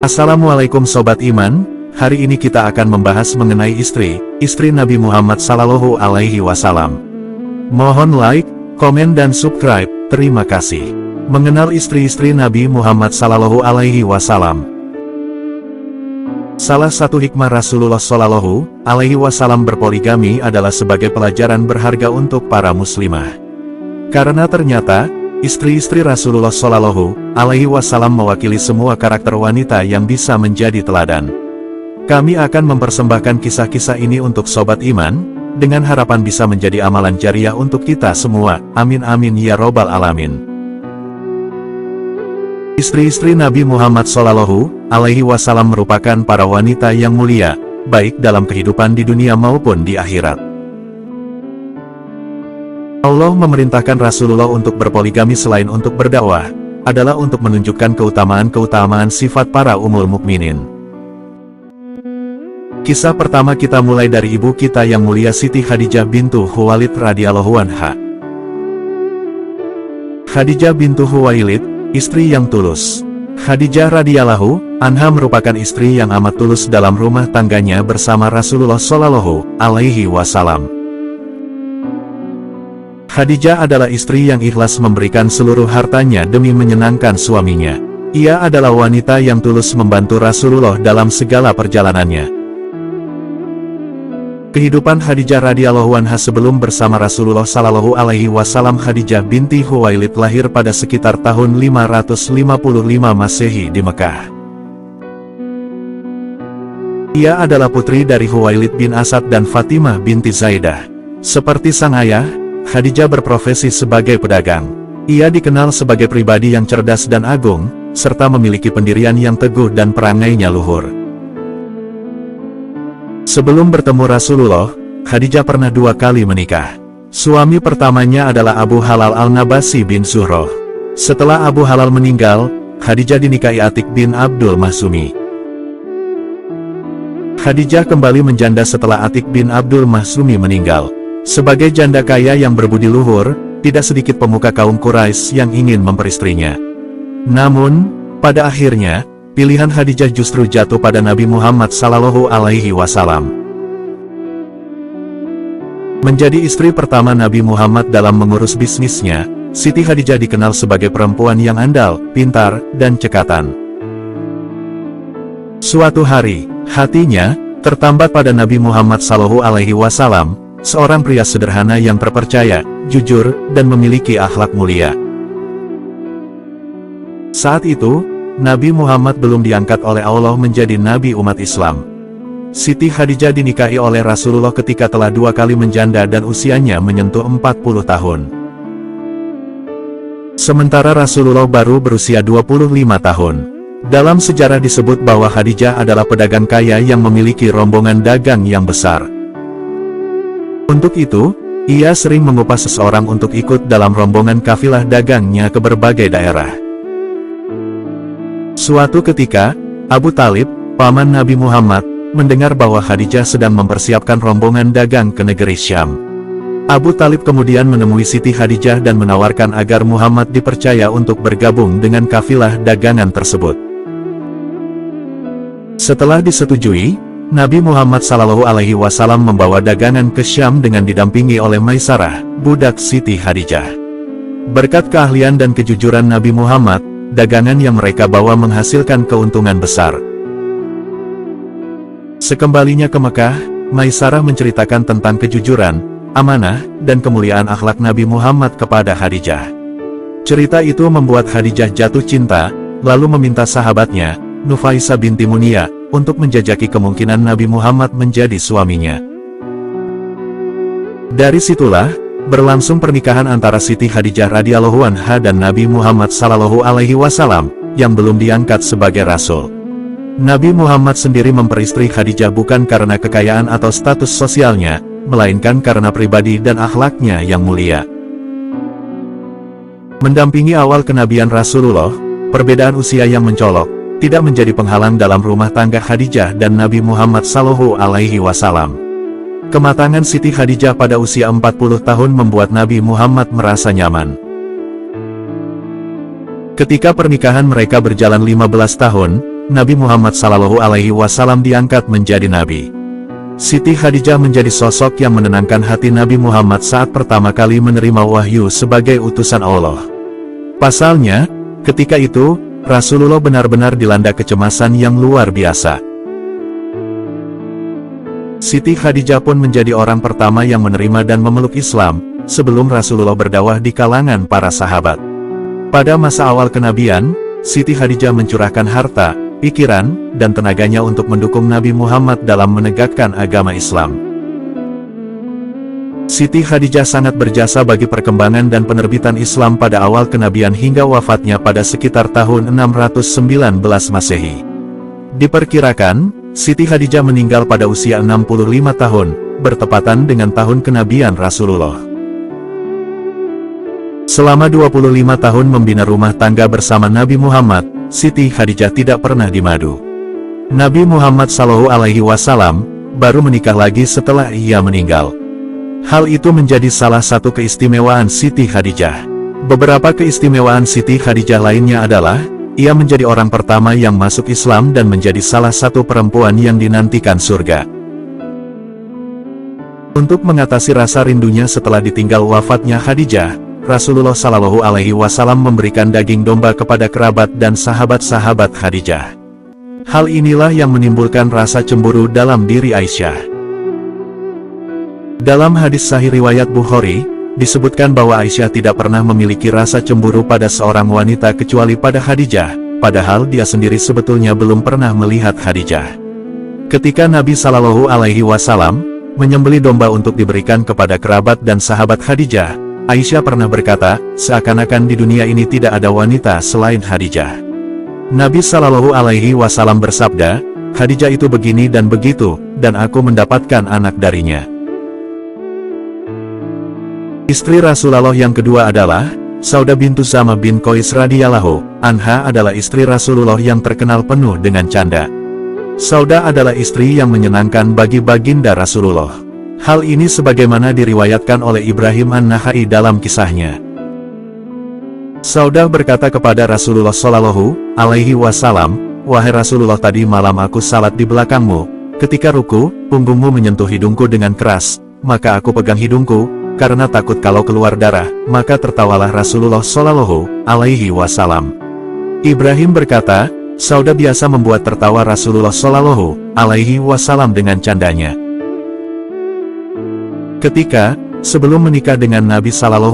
Assalamualaikum Sobat Iman, hari ini kita akan membahas mengenai istri Nabi Muhammad Sallallahu Alaihi Wasallam. Mohon like, komen dan subscribe, terima kasih. Mengenal istri-istri Nabi Muhammad Sallallahu Alaihi Wasallam. Salah satu hikmah Rasulullah Sallallahu Alaihi Wasallam berpoligami adalah sebagai pelajaran berharga untuk para muslimah. Karena ternyata, istri-istri Rasulullah Sallallahu Alaihi Wasallam mewakili semua karakter wanita yang bisa menjadi teladan. Kami akan mempersembahkan kisah-kisah ini untuk Sobat Iman, dengan harapan bisa menjadi amalan jariah untuk kita semua. Amin amin ya robbal alamin. Istri-istri Nabi Muhammad Sallallahu Alaihi Wasallam merupakan para wanita yang mulia, baik dalam kehidupan di dunia maupun di akhirat. Allah memerintahkan Rasulullah untuk berpoligami selain untuk berdakwah, adalah untuk menunjukkan keutamaan-keutamaan sifat para ummul mukminin. Kisah pertama kita mulai dari ibu kita yang mulia Siti Khadijah bintu Khuwailid radhiyallahu anha. Khadijah bintu Khuwailid, istri yang tulus. Khadijah radhiyallahu anha merupakan istri yang amat tulus dalam rumah tangganya bersama Rasulullah Shallallahu Alaihi Wasallam. Khadijah adalah istri yang ikhlas memberikan seluruh hartanya demi menyenangkan suaminya. Ia adalah wanita yang tulus membantu Rasulullah dalam segala perjalanannya. Kehidupan Khadijah radhiyallahu anha sebelum bersama Rasulullah Sallallahu Alaihi Wasallam. Khadijah binti Khuwailid lahir pada sekitar tahun 555 Masehi di Mekah. Ia adalah putri dari Khuwailid bin Asad dan Fatimah binti Zaidah. Seperti sang ayah, Khadijah berprofesi sebagai pedagang. Ia dikenal sebagai pribadi yang cerdas dan agung, serta memiliki pendirian yang teguh dan perangainya luhur. Sebelum bertemu Rasulullah, Khadijah pernah 2 kali menikah. Suami pertamanya adalah Abu Halal al-Nabasi bin Zuhroh. Setelah Abu Halal meninggal, Khadijah dinikahi Atik bin Abdul Mahsumi. Khadijah kembali menjanda setelah Atik bin Abdul Mahsumi meninggal. Sebagai janda kaya yang berbudi luhur, tidak sedikit pemuka kaum Quraisy yang ingin memperistrinya. Namun, pada akhirnya, pilihan Khadijah justru jatuh pada Nabi Muhammad Sallallahu Alaihi Wasallam. Menjadi istri pertama Nabi Muhammad dalam mengurus bisnisnya, Siti Khadijah dikenal sebagai perempuan yang andal, pintar, dan cekatan. Suatu hari, hatinya tertambat pada Nabi Muhammad Sallallahu Alaihi Wasallam, seorang pria sederhana yang terpercaya, jujur, dan memiliki akhlak mulia. Saat itu, Nabi Muhammad belum diangkat oleh Allah menjadi Nabi umat Islam. Siti Khadijah dinikahi oleh Rasulullah ketika telah 2 kali menjanda dan usianya menyentuh 40 tahun. Sementara Rasulullah baru berusia 25 tahun. Dalam sejarah disebut bahwa Khadijah adalah pedagang kaya yang memiliki rombongan dagang yang besar. Untuk itu, ia sering mengupas seseorang untuk ikut dalam rombongan kafilah dagangnya ke berbagai daerah. Suatu ketika, Abu Talib, paman Nabi Muhammad, mendengar bahwa Khadijah sedang mempersiapkan rombongan dagang ke negeri Syam. Abu Talib kemudian menemui Siti Khadijah dan menawarkan agar Muhammad dipercaya untuk bergabung dengan kafilah dagangan tersebut. Setelah disetujui, Nabi Muhammad Sallallahu Alaihi Wasallam membawa dagangan ke Syam dengan didampingi oleh Maisarah, budak Siti Khadijah. Berkat keahlian dan kejujuran Nabi Muhammad, dagangan yang mereka bawa menghasilkan keuntungan besar. Sekembalinya ke Mekah, Maisarah menceritakan tentang kejujuran, amanah, dan kemuliaan akhlak Nabi Muhammad kepada Khadijah. Cerita itu membuat Khadijah jatuh cinta, lalu meminta sahabatnya, Nufaisah binti Munia, untuk menjajaki kemungkinan Nabi Muhammad menjadi suaminya. Dari situlah, berlangsung pernikahan antara Siti Khadijah radhiyallahu anha dan Nabi Muhammad Sallallahu Alaihi Wasallam, yang belum diangkat sebagai Rasul. Nabi Muhammad sendiri memperistri Khadijah bukan karena kekayaan atau status sosialnya, melainkan karena pribadi dan akhlaknya yang mulia. Mendampingi awal kenabian Rasulullah, perbedaan usia yang mencolok tidak menjadi penghalang dalam rumah tangga Khadijah dan Nabi Muhammad Sallallahu Alaihi Wasallam. Kematangan Siti Khadijah pada usia 40 tahun membuat Nabi Muhammad merasa nyaman. Ketika pernikahan mereka berjalan 15 tahun, Nabi Muhammad SAW diangkat menjadi nabi. Siti Khadijah menjadi sosok yang menenangkan hati Nabi Muhammad saat pertama kali menerima wahyu sebagai utusan Allah. Pasalnya, ketika itu, Rasulullah benar-benar dilanda kecemasan yang luar biasa. Siti Khadijah pun menjadi orang pertama yang menerima dan memeluk Islam, sebelum Rasulullah berdakwah di kalangan para sahabat. Pada masa awal kenabian, Siti Khadijah mencurahkan harta, pikiran, dan tenaganya untuk mendukung Nabi Muhammad dalam menegakkan agama Islam. Siti Khadijah sangat berjasa bagi perkembangan dan penerbitan Islam pada awal kenabian hingga wafatnya pada sekitar tahun 619 Masehi. Diperkirakan, Siti Khadijah meninggal pada usia 65 tahun, bertepatan dengan tahun kenabian Rasulullah. Selama 25 tahun membina rumah tangga bersama Nabi Muhammad, Siti Khadijah tidak pernah dimadu. Nabi Muhammad SAW baru menikah lagi setelah ia meninggal. Hal itu menjadi salah satu keistimewaan Siti Khadijah. Beberapa keistimewaan Siti Khadijah lainnya adalah, ia menjadi orang pertama yang masuk Islam dan menjadi salah satu perempuan yang dinantikan surga. Untuk mengatasi rasa rindunya setelah ditinggal wafatnya Khadijah, Rasulullah SAW memberikan daging domba kepada kerabat dan sahabat-sahabat Khadijah. Hal inilah yang menimbulkan rasa cemburu dalam diri Aisyah. Dalam hadis sahih riwayat Bukhari, disebutkan bahwa Aisyah tidak pernah memiliki rasa cemburu pada seorang wanita kecuali pada Khadijah, padahal dia sendiri sebetulnya belum pernah melihat Khadijah. Ketika Nabi SAW menyembelih domba untuk diberikan kepada kerabat dan sahabat Khadijah, Aisyah pernah berkata, seakan-akan di dunia ini tidak ada wanita selain Khadijah. Nabi SAW bersabda, Khadijah itu begini dan begitu, dan aku mendapatkan anak darinya. Istri Rasulullah yang kedua adalah Saudah bintu Zamah bin Qais radhiyallahu anha adalah istri Rasulullah yang terkenal penuh dengan canda. Saudah adalah istri yang menyenangkan bagi baginda Rasulullah. Hal ini sebagaimana diriwayatkan oleh Ibrahim An-Nakhai dalam kisahnya. Saudah berkata kepada Rasulullah SAW, "Wahai Rasulullah, tadi malam aku salat di belakangmu. Ketika ruku, punggungmu menyentuh hidungku dengan keras, maka aku pegang hidungku. Karena takut kalau keluar darah, maka tertawalah Rasulullah SAW. Ibrahim berkata, Saudah biasa membuat tertawa Rasulullah SAW dengan candanya. Ketika, sebelum menikah dengan Nabi SAW,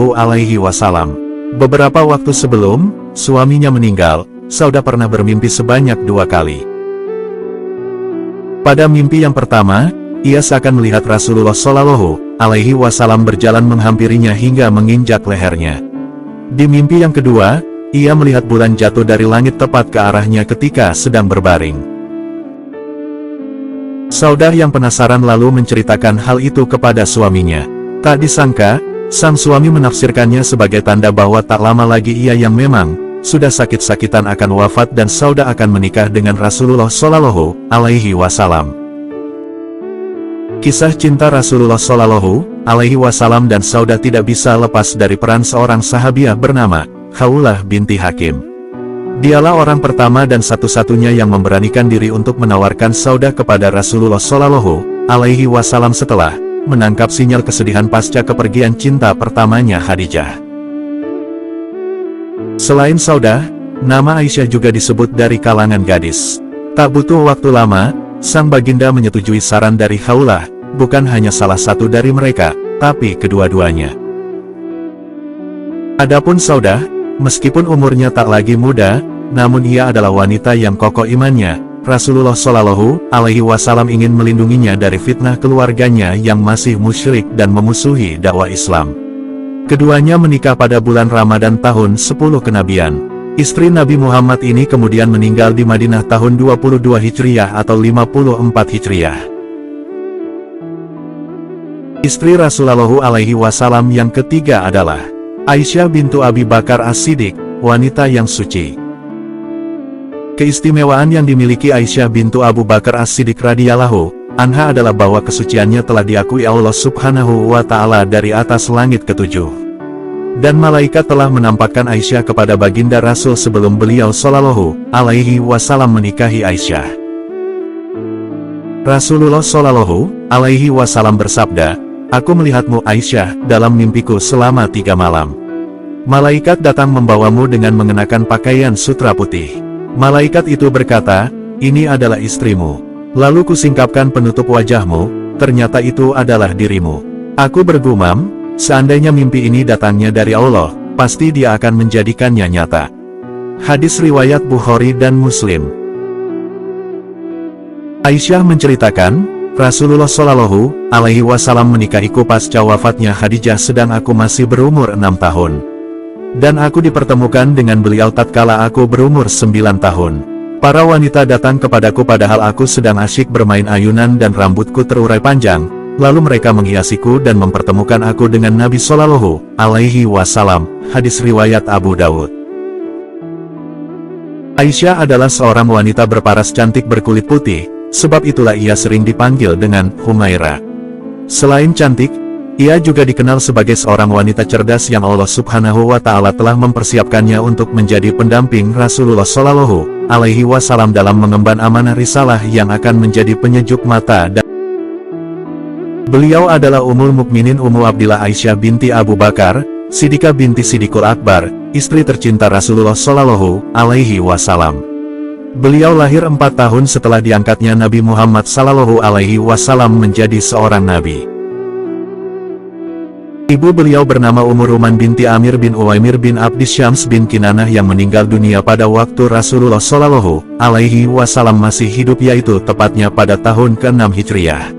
beberapa waktu sebelum suaminya meninggal, Saudah pernah bermimpi sebanyak 2 kali. Pada mimpi yang pertama, ia seakan melihat Rasulullah SAW berjalan menghampirinya hingga menginjak lehernya. Di mimpi yang kedua, ia melihat bulan jatuh dari langit tepat ke arahnya ketika sedang berbaring. Saudah yang penasaran lalu menceritakan hal itu kepada suaminya. Tak disangka, sang suami menafsirkannya sebagai tanda bahwa tak lama lagi ia yang memang sudah sakit-sakitan akan wafat dan Saudah akan menikah dengan Rasulullah SAW. Kisah cinta Rasulullah SAW dan Saudah tidak bisa lepas dari peran seorang sahabiah bernama Khawlah binti Hakim. Dialah orang pertama dan satu-satunya yang memberanikan diri untuk menawarkan Saudah kepada Rasulullah SAW setelah menangkap sinyal kesedihan pasca kepergian cinta pertamanya Khadijah. Selain Saudah, nama Aisyah juga disebut dari kalangan gadis. Tak butuh waktu lama, sang baginda menyetujui saran dari Khawlah, bukan hanya salah satu dari mereka, tapi kedua-duanya. Adapun Saudah, meskipun umurnya tak lagi muda, namun ia adalah wanita yang kokoh imannya. Rasulullah SAW ingin melindunginya dari fitnah keluarganya yang masih musyrik dan memusuhi dakwah Islam. Keduanya menikah pada bulan Ramadan tahun 10 kenabian. Istri Nabi Muhammad ini kemudian meninggal di Madinah tahun 22 Hijriah atau 54 Hijriah. Istri Rasulullah SAW yang ketiga adalah Aisyah bintu Abi Bakar As-Siddiq, wanita yang suci. Keistimewaan yang dimiliki Aisyah bintu Abu Bakar As-Siddiq radhiyallahu anha adalah bahwa kesuciannya telah diakui Allah Subhanahu wa Ta'ala dari atas langit ketujuh. Dan malaikat telah menampakkan Aisyah kepada baginda Rasul sebelum beliau Shallallahu Alaihi Wasallam menikahi Aisyah. Rasulullah Shallallahu Alaihi Wasallam bersabda, "Aku melihatmu Aisyah dalam mimpiku selama 3 malam. Malaikat datang membawamu dengan mengenakan pakaian sutra putih. Malaikat itu berkata, 'Ini adalah istrimu.' Lalu kusingkapkan penutup wajahmu, ternyata itu adalah dirimu. Aku bergumam, seandainya mimpi ini datangnya dari Allah, pasti Dia akan menjadikannya nyata." Hadis riwayat Bukhari dan Muslim. Aisyah menceritakan, Rasulullah Shallallahu Alaihi Wasallam menikahiku pasca wafatnya Khadijah sedang aku masih berumur 6 tahun. Dan aku dipertemukan dengan beliau tatkala aku berumur 9 tahun. Para wanita datang kepadaku padahal aku sedang asyik bermain ayunan dan rambutku terurai panjang. Lalu mereka menghiasiku dan mempertemukan aku dengan Nabi Shallallahu Alaihi Wasallam. Hadis riwayat Abu Dawud. Aisyah adalah seorang wanita berparas cantik berkulit putih, sebab itulah ia sering dipanggil dengan Humaira. Selain cantik, ia juga dikenal sebagai seorang wanita cerdas yang Allah Subhanahu wa Ta'ala telah mempersiapkannya untuk menjadi pendamping Rasulullah Shallallahu Alaihi Wasallam dalam mengemban amanah risalah yang akan menjadi penyejuk mata dan beliau adalah Ummul Mukminin Ummu Abdillah Aisyah binti Abu Bakar, Siddiqah binti Siddiqul Akbar, istri tercinta Rasulullah Shallallahu Alaihi Wasallam. Beliau lahir 4 tahun setelah diangkatnya Nabi Muhammad Shallallahu Alaihi Wasallam menjadi seorang nabi. Ibu beliau bernama Ummu Ruman binti Amir bin Uwaimir bin Abdi Syams bin Kinanah yang meninggal dunia pada waktu Rasulullah Shallallahu Alaihi Wasallam masih hidup, yaitu tepatnya pada tahun ke-6 Hijriah.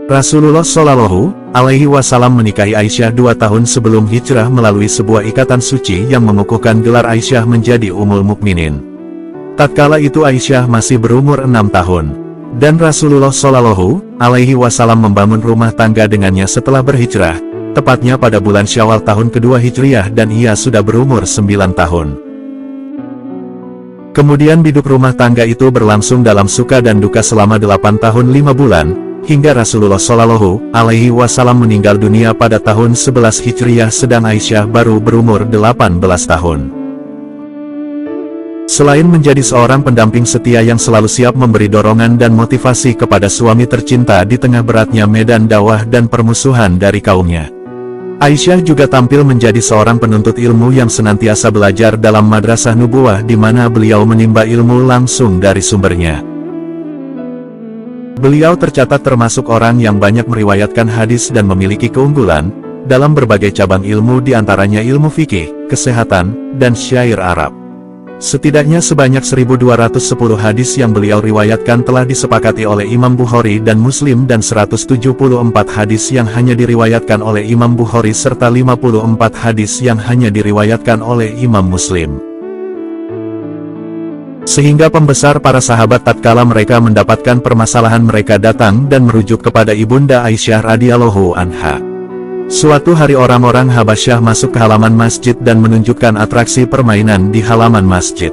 Rasulullah Shallallahu Alaihi Wasallam menikahi Aisyah 2 tahun sebelum hijrah melalui sebuah ikatan suci yang mengukuhkan gelar Aisyah menjadi Ummul Mukminin. Tatkala itu Aisyah masih berumur 6 tahun, dan Rasulullah Shallallahu Alaihi Wasallam membangun rumah tangga dengannya setelah berhijrah, tepatnya pada bulan Syawal tahun kedua Hijriah, dan ia sudah berumur 9 tahun. Kemudian hidup rumah tangga itu berlangsung dalam suka dan duka selama 8 tahun 5 bulan, hingga Rasulullah Shallallahu Alaihi Wasallam meninggal dunia pada tahun 11 Hijriah sedang Aisyah baru berumur 18 tahun. Selain menjadi seorang pendamping setia yang selalu siap memberi dorongan dan motivasi kepada suami tercinta di tengah beratnya medan dakwah dan permusuhan dari kaumnya, Aisyah juga tampil menjadi seorang penuntut ilmu yang senantiasa belajar dalam madrasah nubuwah di mana beliau menimba ilmu langsung dari sumbernya. Beliau tercatat termasuk orang yang banyak meriwayatkan hadis dan memiliki keunggulan dalam berbagai cabang ilmu, diantaranya ilmu fikih, kesehatan, dan syair Arab. Setidaknya sebanyak 1210 hadis yang beliau riwayatkan telah disepakati oleh Imam Bukhari dan Muslim, dan 174 hadis yang hanya diriwayatkan oleh Imam Bukhari serta 54 hadis yang hanya diriwayatkan oleh Imam Muslim. Sehingga pembesar para sahabat tatkala mereka mendapatkan permasalahan mereka datang dan merujuk kepada Ibunda Aisyah radhiyallahu anha. Suatu hari orang-orang Habasyah masuk ke halaman masjid dan menunjukkan atraksi permainan di halaman masjid.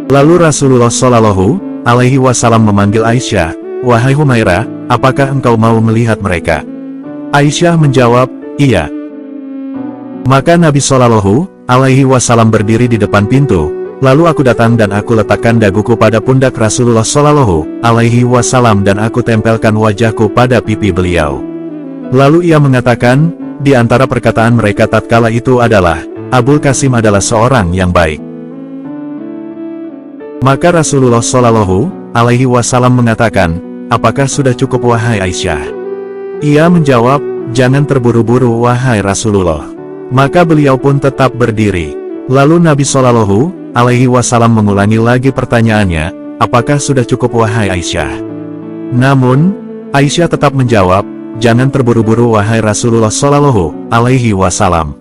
Lalu Rasulullah Shallallahu Alaihi Wasallam memanggil Aisyah, "Wahai Humaira, apakah engkau mau melihat mereka?" Aisyah menjawab, "Iya." Maka Nabi Shallallahu Alaihi Wasallam berdiri di depan pintu, lalu aku datang dan aku letakkan daguku pada pundak Rasulullah Shallallahu Alaihi Wasallam dan aku tempelkan wajahku pada pipi beliau. Lalu ia mengatakan, di antara perkataan mereka tatkala itu adalah, "Abul Qasim adalah seorang yang baik." Maka Rasulullah Shallallahu Alaihi Wasallam mengatakan, "Apakah sudah cukup wahai Aisyah?" Ia menjawab, "Jangan terburu-buru wahai Rasulullah." Maka beliau pun tetap berdiri. Lalu Nabi Shallallahu Alaihi Wasallam mengulangi lagi pertanyaannya, "Apakah sudah cukup wahai Aisyah?" Namun, Aisyah tetap menjawab, "Jangan terburu-buru wahai Rasulullah Shallallahu Alaihi Wasallam."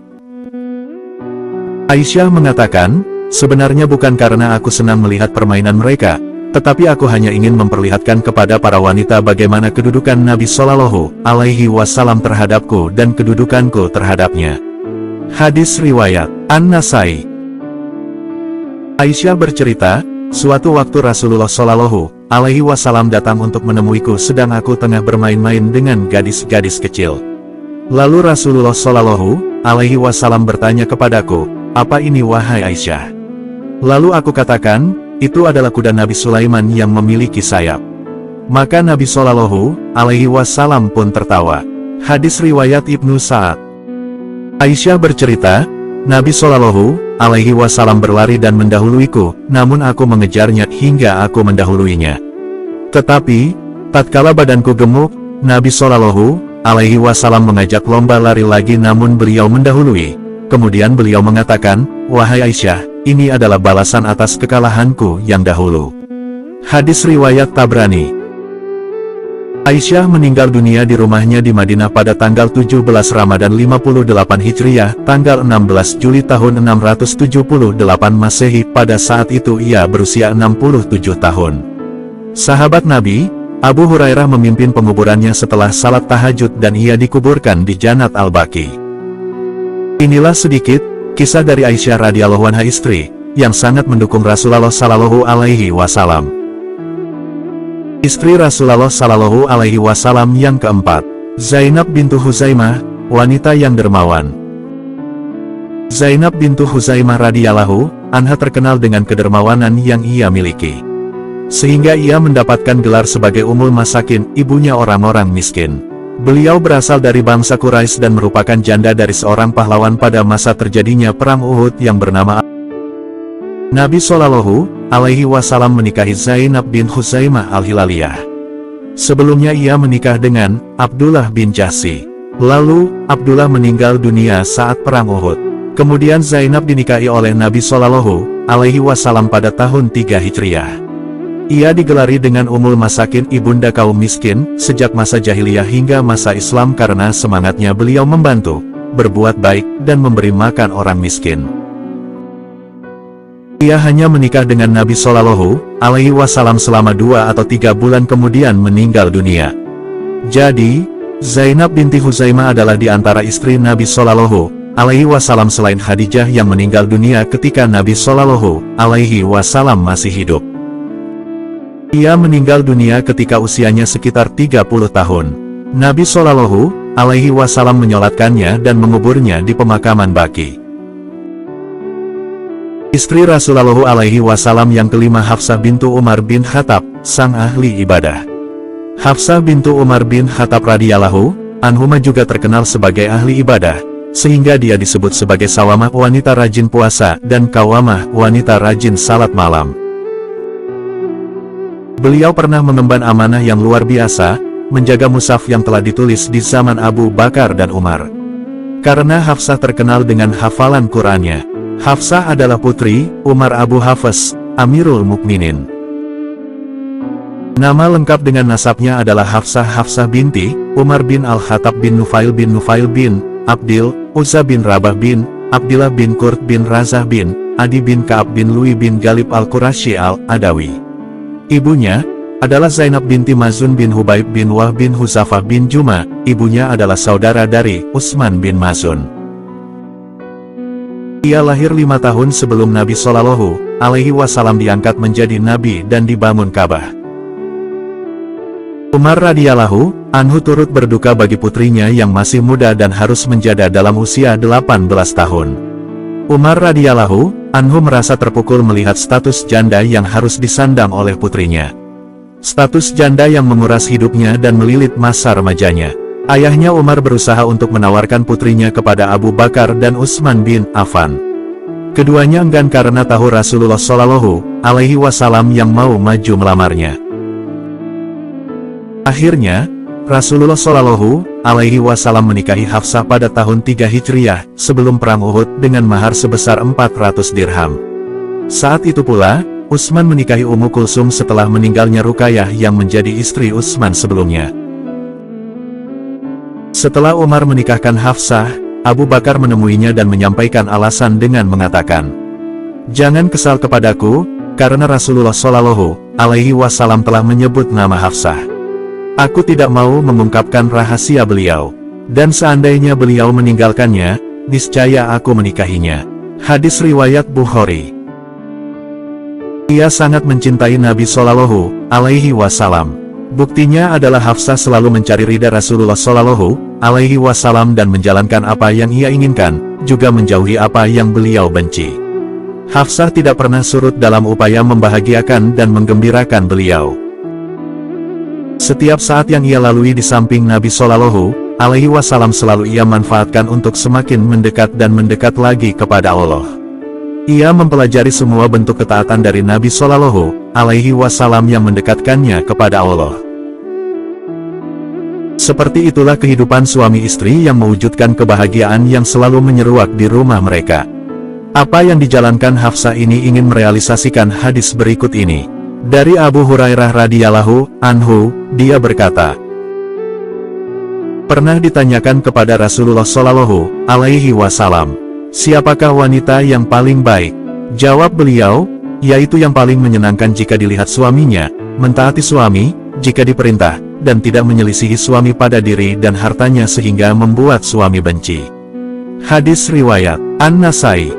Aisyah mengatakan, "Sebenarnya bukan karena aku senang melihat permainan mereka, tetapi aku hanya ingin memperlihatkan kepada para wanita bagaimana kedudukan Nabi Shallallahu Alaihi Wasallam terhadapku dan kedudukanku terhadapnya." Hadis riwayat An-Nasai. Aisyah bercerita, suatu waktu Rasulullah Shallallahu Alaihi Wasallam datang untuk menemuiku sedang aku tengah bermain-main dengan gadis-gadis kecil. Lalu Rasulullah Shallallahu Alaihi Wasallam bertanya kepadaku, "Apa ini wahai Aisyah?" Lalu aku katakan, "Itu adalah kuda Nabi Sulaiman yang memiliki sayap." Maka Nabi Shallallahu Alaihi Wasallam pun tertawa. Hadis riwayat Ibnu Sa'ad. Aisyah bercerita, Nabi Shallallahu Alaihi Wasallam berlari dan mendahuluiku, namun aku mengejarnya hingga aku mendahuluinya. Tetapi, tatkala badanku gemuk, Nabi Shallallahu Alaihi Wasallam mengajak lomba lari lagi, namun beliau mendahului. Kemudian beliau mengatakan, "Wahai Aisyah, ini adalah balasan atas kekalahanku yang dahulu." Hadis riwayat Tabrani. Aisyah meninggal dunia di rumahnya di Madinah pada tanggal 17 Ramadan 58 Hijriah, tanggal 16 Juli tahun 678 Masehi. Pada saat itu ia berusia 67 tahun. Sahabat Nabi, Abu Hurairah memimpin penguburannya setelah salat tahajud dan ia dikuburkan di Jannat Al-Baqi. Inilah sedikit kisah dari Aisyah radhiyallahu anha, istri yang sangat mendukung Rasulullah Shallallahu Alaihi Wasallam. Istri Rasulullah Shallallahu Alaihi Wasallam yang keempat, Zainab bintu Huzaimah, wanita yang dermawan. Zainab bintu Huzaimah radhiyallahu anha terkenal dengan kedermawanan yang ia miliki, sehingga ia mendapatkan gelar sebagai Ummul Masakin, ibunya orang-orang miskin. Beliau berasal dari bangsa Quraisy dan merupakan janda dari seorang pahlawan pada masa terjadinya Perang Uhud yang bernama Nabi Shallallahu Alaihi Wasallam menikahi Zainab bin Huzaimah al-Hilaliyah. Sebelumnya ia menikah dengan Abdullah bin Jahsy. Lalu, Abdullah meninggal dunia saat Perang Uhud. Kemudian Zainab dinikahi oleh Nabi Shallallahu Alaihi Wasallam pada tahun 3 Hijriah. Ia digelari dengan Ummul Masakin, ibunda kaum miskin, sejak masa jahiliyah hingga masa Islam karena semangatnya beliau membantu, berbuat baik, dan memberi makan orang miskin. Ia hanya menikah dengan Nabi Shallallahu Alaihi Wasallam selama 2 atau 3 bulan kemudian meninggal dunia. Jadi, Zainab binti Huzaimah adalah di antara istri Nabi Shallallahu Alaihi Wasallam selain Khadijah yang meninggal dunia ketika Nabi Shallallahu Alaihi Wasallam masih hidup. Ia meninggal dunia ketika usianya sekitar 30 tahun. Nabi Shallallahu Alaihi Wasallam menyolatkannya dan menguburnya di pemakaman Baqi. Istri Rasulullah Alaihi Wasallam yang kelima, Hafsah bintu Umar bin Khattab, sang ahli ibadah. Hafsah bintu Umar bin Khattab radhiyallahu anhuma juga terkenal sebagai ahli ibadah, sehingga dia disebut sebagai sawamah, wanita rajin puasa, dan kawamah, wanita rajin salat malam. Beliau pernah mengemban amanah yang luar biasa, menjaga mushaf yang telah ditulis di zaman Abu Bakar dan Umar. Karena Hafsah terkenal dengan hafalan Qur'annya, Hafsah adalah putri Umar Abu Hafs, Amirul Mukminin. Nama lengkap dengan nasabnya adalah Hafsah binti Umar bin Al-Khattab bin Nufail bin Abdil Uzza bin Rabah bin Abdillah bin Qurt bin Razah bin Adi bin Ka'ab bin Lui bin Galib Al-Qurashi Al-Adawi. Ibunya adalah Zainab binti Mazun bin Hubaib bin Wah bin Huzafah bin Juma. Ibunya adalah saudara dari Utsman bin Mazun. Ia lahir 5 tahun sebelum Nabi Shallallahu Alaihi Wasallam diangkat menjadi nabi dan dibangun Ka'bah. Umar radhiyallahu anhu turut berduka bagi putrinya yang masih muda dan harus menjada dalam usia 18 tahun. Umar radhiyallahu anhu merasa terpukul melihat status janda yang harus disandang oleh putrinya. Status janda yang menguras hidupnya dan melilit masa remajanya. Ayahnya Umar berusaha untuk menawarkan putrinya kepada Abu Bakar dan Utsman bin Affan. Keduanya enggan karena tahu Rasulullah Shallallahu Alaihi Wasallam yang mau maju melamarnya. Akhirnya, Rasulullah Shallallahu Alaihi Wasallam menikahi Hafsah pada tahun 3 Hijriah, sebelum Perang Uhud dengan mahar sebesar 400 dirham. Saat itu pula, Utsman menikahi Ummu Kulsum setelah meninggalnya Ruqayyah yang menjadi istri Utsman sebelumnya. Setelah Umar menikahkan Hafsah, Abu Bakar menemuinya dan menyampaikan alasan dengan mengatakan, "Jangan kesal kepadaku, karena Rasulullah Shallallahu Alaihi Wasallam telah menyebut nama Hafsah. Aku tidak mau mengungkapkan rahasia beliau, dan seandainya beliau meninggalkannya, niscaya aku menikahinya." Hadis riwayat Bukhari. Ia sangat mencintai Nabi Shallallahu Alaihi Wasallam. Buktinya adalah Hafsah selalu mencari ridha Rasulullah Shallallahu alaihi wasallam dan menjalankan apa yang ia inginkan, juga menjauhi apa yang beliau benci. Hafsah tidak pernah surut dalam upaya membahagiakan dan menggembirakan beliau. Setiap saat yang ia lalui di samping Nabi Shallallahu Alaihi Wasallam selalu ia manfaatkan untuk semakin mendekat dan mendekat lagi kepada Allah. Ia mempelajari semua bentuk ketaatan dari Nabi Shallallahu Alaihi Wasallam yang mendekatkannya kepada Allah. Seperti itulah kehidupan suami istri yang mewujudkan kebahagiaan yang selalu menyeruak di rumah mereka. Apa yang dijalankan Hafsah ini ingin merealisasikan hadis berikut ini. Dari Abu Hurairah radhiyallahu anhu, dia berkata, pernah ditanyakan kepada Rasulullah Shallallahu Alaihi Wasallam, siapakah wanita yang paling baik? Jawab beliau, yaitu yang paling menyenangkan jika dilihat suaminya, mentaati suami, jika diperintah, dan tidak menyelisihi suami pada diri dan hartanya sehingga membuat suami benci. Hadis riwayat An-Nasai.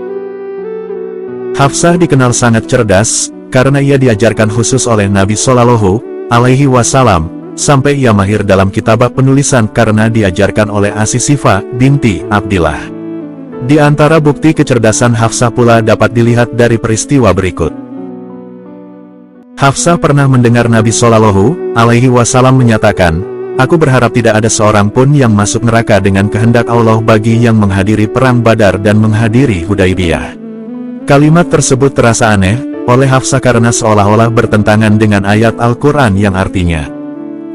Hafsah dikenal sangat cerdas, karena ia diajarkan khusus oleh Nabi Shallallahu Alaihi Wasallam, sampai ia mahir dalam kitabah penulisan karena diajarkan oleh Asisifah binti Abdillah. Di antara bukti kecerdasan Hafsah pula dapat dilihat dari peristiwa berikut. Hafsah pernah mendengar Nabi Shallallahu Alaihi Wasallam menyatakan, aku berharap tidak ada seorang pun yang masuk neraka dengan kehendak Allah bagi yang menghadiri perang Badar dan menghadiri Hudaibiyah. Kalimat tersebut terasa aneh oleh Hafsah karena seolah-olah bertentangan dengan ayat Al-Quran yang artinya,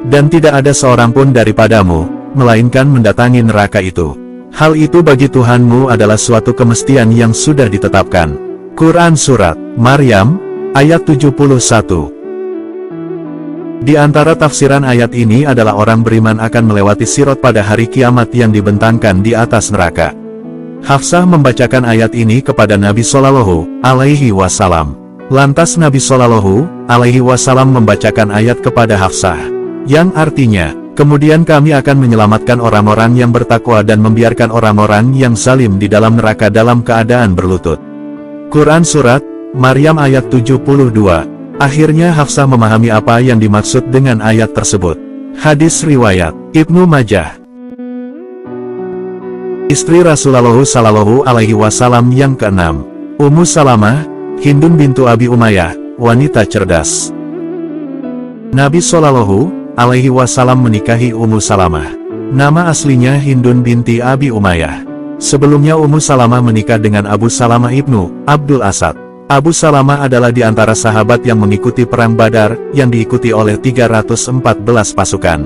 dan tidak ada seorang pun daripadamu, melainkan mendatangi neraka itu. Hal itu bagi Tuhanmu adalah suatu kemestian yang sudah ditetapkan. Quran Surat Maryam, ayat 71. Di antara tafsiran ayat ini adalah orang beriman akan melewati sirat pada hari kiamat yang dibentangkan di atas neraka. Hafsah membacakan ayat ini kepada Nabi Shallallahu Alaihi Wasallam. Lantas Nabi Shallallahu Alaihi Wasallam membacakan ayat kepada Hafsah, yang artinya, kemudian kami akan menyelamatkan orang-orang yang bertakwa dan membiarkan orang-orang yang zalim di dalam neraka dalam keadaan berlutut. Quran Surat Maryam ayat 72. Akhirnya Hafsah memahami apa yang dimaksud dengan ayat tersebut. Hadis riwayat Ibnu Majah. Istri Rasulullah Shallallahu Alaihi Wasallam yang keenam, Ummu Salamah, Hindun bintu Abi Umayyah, wanita cerdas. Nabi Shallallahu Alaihi Wasallam menikahi Ummu Salamah. Nama aslinya Hindun binti Abi Umayyah. Sebelumnya Ummu Salamah menikah dengan Abu Salamah ibnu Abdul Asad. Abu Salamah adalah di antara sahabat yang mengikuti perang Badar, yang diikuti oleh 314 pasukan.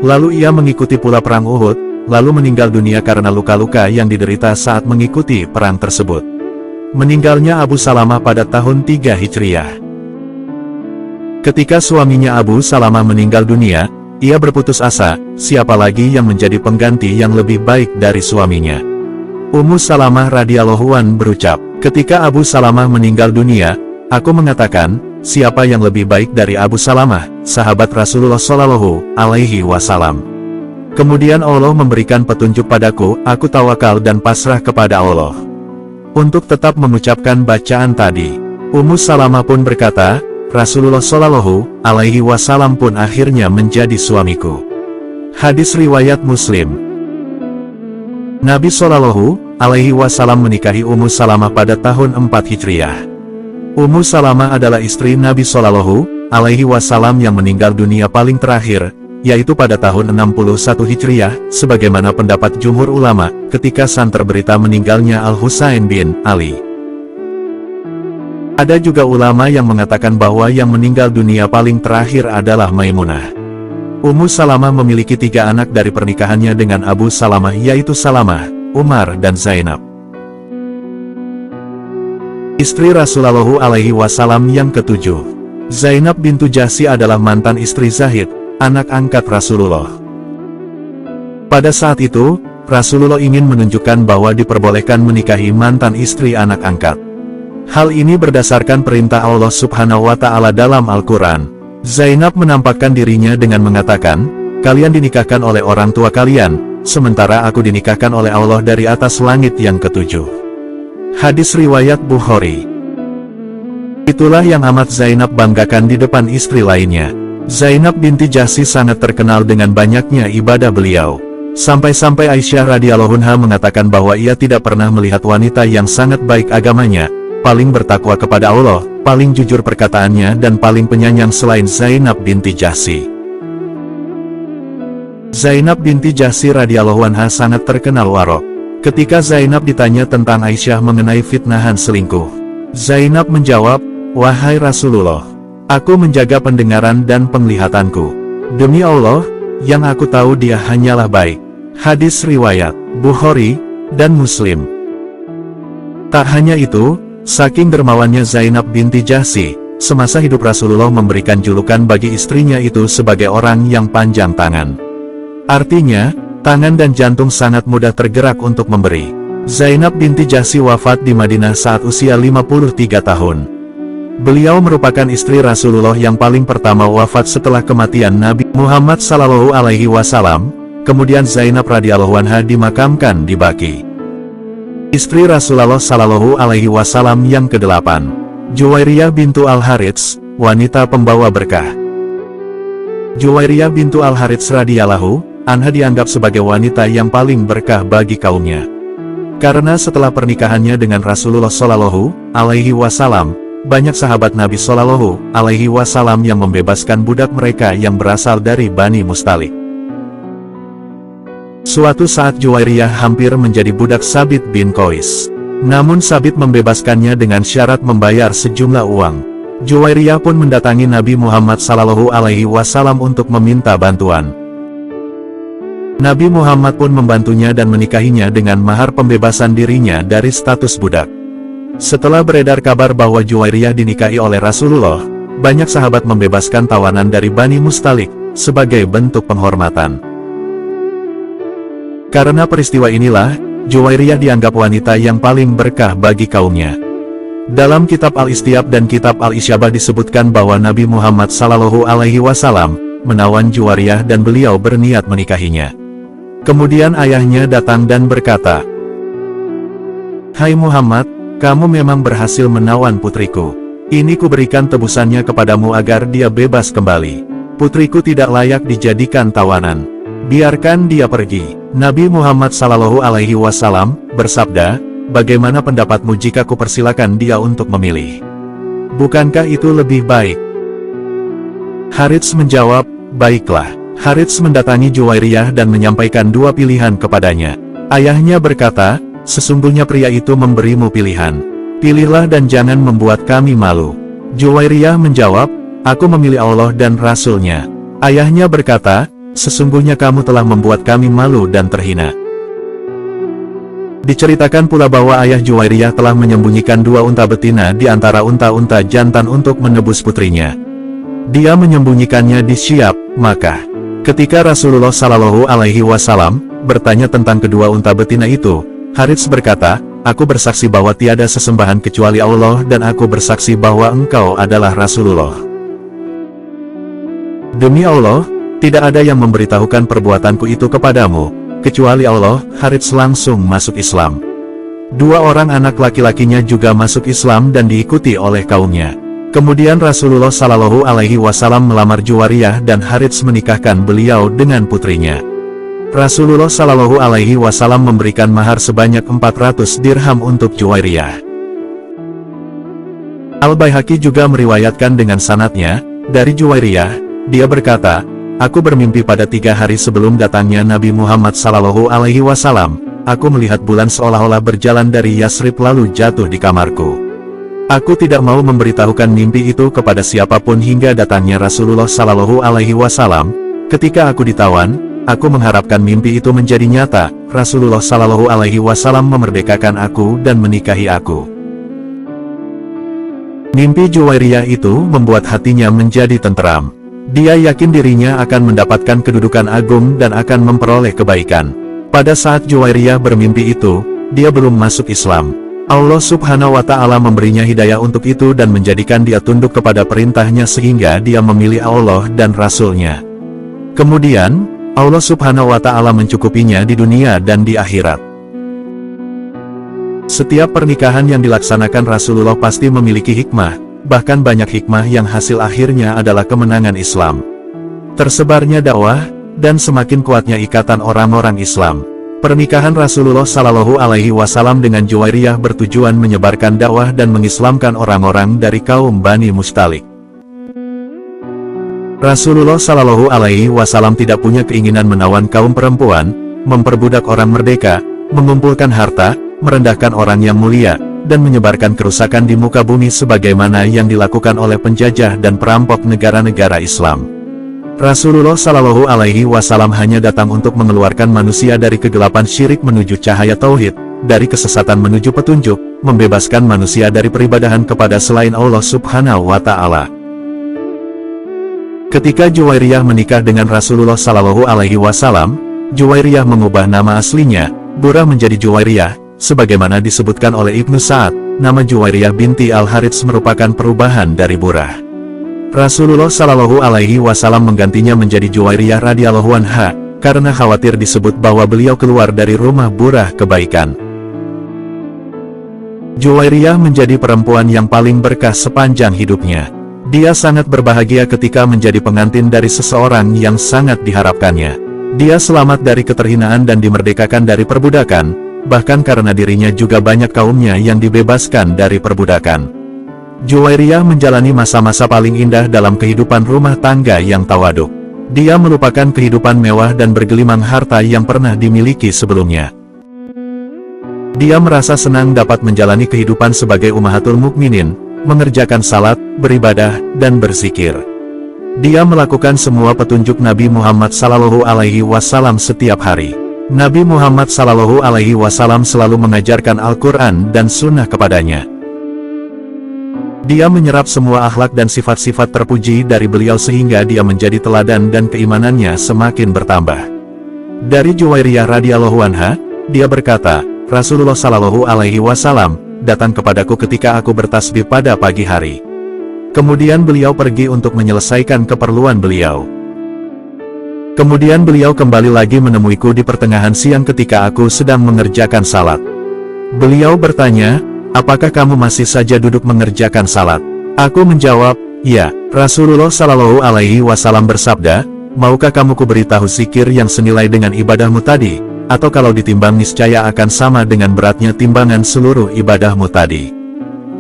Lalu ia mengikuti pula perang Uhud, lalu meninggal dunia karena luka-luka yang diderita saat mengikuti perang tersebut. Meninggalnya Abu Salamah pada tahun 3 Hijriah. Ketika suaminya Abu Salamah meninggal dunia, ia berputus asa, siapa lagi yang menjadi pengganti yang lebih baik dari suaminya. Ummu Salamah radhiyallahu an berucap, ketika Abu Salamah meninggal dunia, aku mengatakan, siapa yang lebih baik dari Abu Salamah, sahabat Rasulullah Shallallahu Alaihi Wasallam. Kemudian Allah memberikan petunjuk padaku, aku tawakal dan pasrah kepada Allah untuk tetap mengucapkan bacaan tadi. Ummu Salamah pun berkata, Rasulullah Shallallahu Alaihi Wasallam pun akhirnya menjadi suamiku. Hadis riwayat Muslim. Nabi Shallallahu Alaihi Wasallam menikahi Ummu Salamah pada tahun 4 Hijriah. Ummu Salamah adalah istri Nabi Shallallahu Alaihi Wasallam yang meninggal dunia paling terakhir, yaitu pada tahun 61 Hijriah, sebagaimana pendapat jumhur ulama, ketika santer berita meninggalnya Al-Husain bin Ali. Ada juga ulama yang mengatakan bahwa yang meninggal dunia paling terakhir adalah Maimunah. Ummu Salamah memiliki 3 anak dari pernikahannya dengan Abu Salamah, yaitu Salamah, Umar dan Zainab. Istri Rasulullah Alaihi Wasallam yang ketujuh, Zainab bintu Jahsy adalah mantan istri Zahid, anak angkat Rasulullah. Pada saat itu, Rasulullah ingin menunjukkan bahwa diperbolehkan menikahi mantan istri anak angkat. Hal ini berdasarkan perintah Allah Subhanahu wa Ta'ala dalam Al-Quran. Zainab menampakkan dirinya dengan mengatakan, kalian dinikahkan oleh orang tua kalian, sementara aku dinikahkan oleh Allah dari atas langit yang ketujuh. Hadis riwayat Bukhari. Itulah yang amat Zainab banggakan di depan istri lainnya. Zainab binti Jahsy sangat terkenal dengan banyaknya ibadah beliau. Sampai-sampai Aisyah radhiyallahu anha mengatakan bahwa ia tidak pernah melihat wanita yang sangat baik agamanya, paling bertakwa kepada Allah, paling jujur perkataannya dan paling penyayang selain Zainab binti Jahsy. Zainab binti Jahsy radhiyallahu anha sangat terkenal warok. Ketika Zainab ditanya tentang Aisyah mengenai fitnahan selingkuh, Zainab menjawab, "Wahai Rasulullah, aku menjaga pendengaran dan penglihatanku. Demi Allah, yang aku tahu dia hanyalah baik." Hadis riwayat Bukhari dan Muslim. Tak hanya itu, saking dermawannya Zainab binti Jahsy, semasa hidup Rasulullah memberikan julukan bagi istrinya itu sebagai orang yang panjang tangan. Artinya, tangan dan jantung sangat mudah tergerak untuk memberi. Zainab binti Jahsy wafat di Madinah saat usia 53 tahun. Beliau merupakan istri Rasulullah yang paling pertama wafat setelah kematian Nabi Muhammad SAW. Kemudian Zainab radhiyallahu anha dimakamkan di Baqi. Istri Rasulullah SAW yang ke-8, Juwairiyah bintu Al-Harits, wanita pembawa berkah. Juwairiyah bintu Al-Harits radhiyallahu anha dianggap sebagai wanita yang paling berkah bagi kaumnya. Karena setelah pernikahannya dengan Rasulullah SAW, banyak sahabat Nabi SAW yang membebaskan budak mereka yang berasal dari Bani Mustalik. Suatu saat Juwairiyah hampir menjadi budak Sabit bin Qais. Namun Sabit membebaskannya dengan syarat membayar sejumlah uang. Juwairiyah pun mendatangi Nabi Muhammad SAW untuk meminta bantuan. Nabi Muhammad pun membantunya dan menikahinya dengan mahar pembebasan dirinya dari status budak. Setelah beredar kabar bahwa Juwairiyah dinikahi oleh Rasulullah, banyak sahabat membebaskan tawanan dari Bani Mustalik sebagai bentuk penghormatan. Karena peristiwa inilah, Juwairiyah dianggap wanita yang paling berkah bagi kaumnya. Dalam kitab Al-Istiab dan kitab Al-Isyabah disebutkan bahwa Nabi Muhammad SAW menawan Juwairiyah dan beliau berniat menikahinya. Kemudian ayahnya datang dan berkata, "Hai Muhammad, kamu memang berhasil menawan putriku. Ini kuberikan tebusannya kepadamu agar dia bebas kembali. Putriku tidak layak dijadikan tawanan. Biarkan dia pergi." Nabi Muhammad SAW bersabda, "Bagaimana pendapatmu jika kupersilakan dia untuk memilih? Bukankah itu lebih baik?" Harits menjawab, "Baiklah." Harits mendatangi Juwairiyah dan menyampaikan dua pilihan kepadanya. Ayahnya berkata, "Sesungguhnya pria itu memberimu pilihan. Pilihlah dan jangan membuat kami malu." Juwairiyah menjawab, "Aku memilih Allah dan Rasul-Nya." Ayahnya berkata, "Sesungguhnya kamu telah membuat kami malu dan terhina." Diceritakan pula bahwa ayah Juwairiyah telah menyembunyikan dua unta betina di antara unta-unta jantan untuk menebus putrinya. Dia menyembunyikannya di Syab, Makkah. Ketika Rasulullah SAW bertanya tentang kedua unta betina itu, Harits berkata, "Aku bersaksi bahwa tiada sesembahan kecuali Allah dan aku bersaksi bahwa engkau adalah Rasulullah. Demi Allah, tidak ada yang memberitahukan perbuatanku itu kepadamu, kecuali Allah." Harits langsung masuk Islam. Dua orang anak laki-lakinya juga masuk Islam dan diikuti oleh kaumnya. Kemudian Rasulullah SAW melamar Juwairiyah dan Harits menikahkan beliau dengan putrinya. Rasulullah SAW memberikan mahar sebanyak 400 dirham untuk Juwairiyah. Al-Baihaqi juga meriwayatkan dengan sanadnya, dari Juwairiyah, dia berkata, "Aku bermimpi pada 3 hari sebelum datangnya Nabi Muhammad SAW. Aku melihat bulan seolah-olah berjalan dari Yasrib lalu jatuh di kamarku. Aku tidak mau memberitahukan mimpi itu kepada siapapun hingga datangnya Rasulullah SAW. Ketika aku ditawan, aku mengharapkan mimpi itu menjadi nyata. Rasulullah SAW memerdekakan aku dan menikahi aku." Mimpi Juwairiyah itu membuat hatinya menjadi tenteram. Dia yakin dirinya akan mendapatkan kedudukan agung dan akan memperoleh kebaikan. Pada saat Juwairiyah bermimpi itu, dia belum masuk Islam. Allah Subhanahu wa Ta'ala memberinya hidayah untuk itu dan menjadikan dia tunduk kepada perintahnya sehingga dia memilih Allah dan Rasul-Nya. Kemudian, Allah Subhanahu wa Ta'ala mencukupinya di dunia dan di akhirat. Setiap pernikahan yang dilaksanakan Rasulullah pasti memiliki hikmah, bahkan banyak hikmah yang hasil akhirnya adalah kemenangan Islam. Tersebarnya dakwah, dan semakin kuatnya ikatan orang-orang Islam. Pernikahan Rasulullah Shallallahu Alaihi Wasallam dengan Juwairiyah bertujuan menyebarkan dakwah dan mengislamkan orang-orang dari kaum Bani Mustalik. Rasulullah Shallallahu Alaihi Wasallam tidak punya keinginan menawan kaum perempuan, memperbudak orang merdeka, mengumpulkan harta, merendahkan orang yang mulia, dan menyebarkan kerusakan di muka bumi sebagaimana yang dilakukan oleh penjajah dan perampok negara-negara Islam. Rasulullah Shallallahu Alaihi Wasallam hanya datang untuk mengeluarkan manusia dari kegelapan syirik menuju cahaya tauhid, dari kesesatan menuju petunjuk, membebaskan manusia dari peribadahan kepada selain Allah Subhanahu wa Ta'ala. Ketika Juwairiyah menikah dengan Rasulullah Shallallahu Alaihi Wasallam, Juwairiyah mengubah nama aslinya, Burah menjadi Juwairiyah, sebagaimana disebutkan oleh Ibnu Sa'ad. Nama Juwairiyah binti Al-Harits merupakan perubahan dari Burah. Rasulullah Shallallahu Alaihi Wasallam menggantinya menjadi Juwairiyah radhiyallahu anha, karena khawatir disebut bahwa beliau keluar dari rumah Burah kebaikan. Juwairiyah menjadi perempuan yang paling berkah sepanjang hidupnya. Dia sangat berbahagia ketika menjadi pengantin dari seseorang yang sangat diharapkannya. Dia selamat dari keterhinaan dan dimerdekakan dari perbudakan, bahkan karena dirinya juga banyak kaumnya yang dibebaskan dari perbudakan. Juwairiyah menjalani masa-masa paling indah dalam kehidupan rumah tangga yang tawaduk. Dia melupakan kehidupan mewah dan bergelimang harta yang pernah dimiliki sebelumnya. Dia merasa senang dapat menjalani kehidupan sebagai Ummahatul Mukminin, mengerjakan salat, beribadah, dan berzikir. Dia melakukan semua petunjuk Nabi Muhammad Sallallahu Alaihi Wasallam setiap hari. Nabi Muhammad Sallallahu Alaihi Wasallam selalu mengajarkan Al-Quran dan Sunnah kepadanya. Dia menyerap semua akhlak dan sifat-sifat terpuji dari beliau sehingga dia menjadi teladan dan keimanannya semakin bertambah. Dari Juwairiyah radhiyallahu anha, dia berkata, Rasulullah Shallallahu Alaihi Wasallam datang kepadaku ketika aku bertasbih pada pagi hari. Kemudian beliau pergi untuk menyelesaikan keperluan beliau. Kemudian beliau kembali lagi menemuiku di pertengahan siang ketika aku sedang mengerjakan salat. Beliau bertanya, apakah kamu masih saja duduk mengerjakan salat? Aku menjawab, ya. Rasulullah Shallallahu Alaihi Wasallam bersabda, maukah kamu kuberitahu zikir yang senilai dengan ibadahmu tadi? Atau kalau ditimbang niscaya akan sama dengan beratnya timbangan seluruh ibadahmu tadi.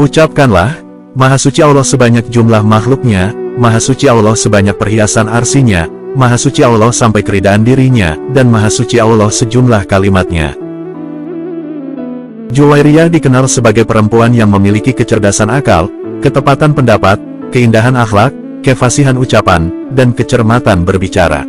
Ucapkanlah, Maha suci Allah sebanyak jumlah makhluknya, Maha suci Allah sebanyak perhiasan arsinya, Maha suci Allah sampai keridaan dirinya, dan Maha suci Allah sejumlah kalimatnya. Juwairiyah dikenal sebagai perempuan yang memiliki kecerdasan akal, ketepatan pendapat, keindahan akhlak, kefasihan ucapan, dan kecermatan berbicara.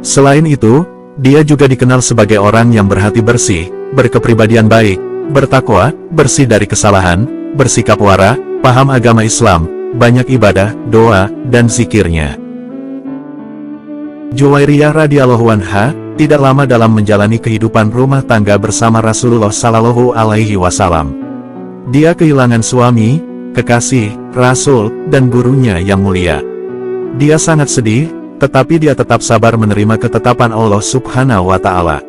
Selain itu, dia juga dikenal sebagai orang yang berhati bersih, berkepribadian baik, bertakwa, bersih dari kesalahan, bersikap wara, paham agama Islam, banyak ibadah, doa, dan zikirnya. Juwairiyah radhiyallahu anha tidak lama dalam menjalani kehidupan rumah tangga bersama Rasulullah Shallallahu Alaihi Wasallam. Dia kehilangan suami, kekasih, Rasul, dan gurunya yang mulia. Dia sangat sedih, tetapi dia tetap sabar menerima ketetapan Allah Subhanahu wa Ta'ala.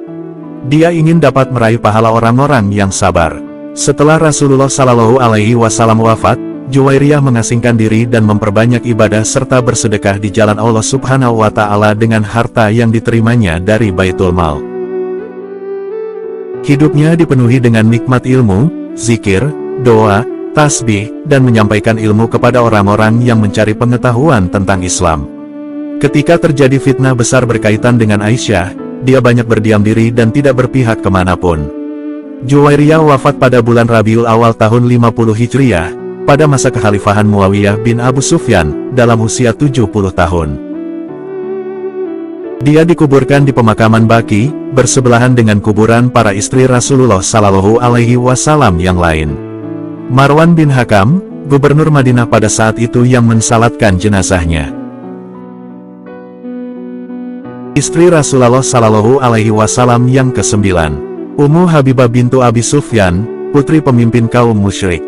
Dia ingin dapat meraih pahala orang-orang yang sabar. Setelah Rasulullah Shallallahu Alaihi Wasallam wafat, Juwairiyah mengasingkan diri dan memperbanyak ibadah serta bersedekah di jalan Allah Subhanahu wa Ta'ala dengan harta yang diterimanya dari Baitul Mal. Hidupnya dipenuhi dengan nikmat ilmu, zikir, doa, tasbih, dan menyampaikan ilmu kepada orang-orang yang mencari pengetahuan tentang Islam. Ketika terjadi fitnah besar berkaitan dengan Aisyah, dia banyak berdiam diri dan tidak berpihak kemanapun. Juwairiyah wafat pada bulan Rabiul Awal tahun 50 Hijriah, pada masa kekhalifahan Muawiyah bin Abu Sufyan, dalam usia 70 tahun. Dia dikuburkan di pemakaman Baqi, bersebelahan dengan kuburan para istri Rasulullah Shallallahu Alaihi Wasallam yang lain. Marwan bin Hakam, gubernur Madinah pada saat itu yang mensalatkan jenazahnya. Istri Rasulullah Shallallahu Alaihi Wasallam yang ke-9, Ummu Habibah bintu Abi Sufyan, putri pemimpin kaum musyrik.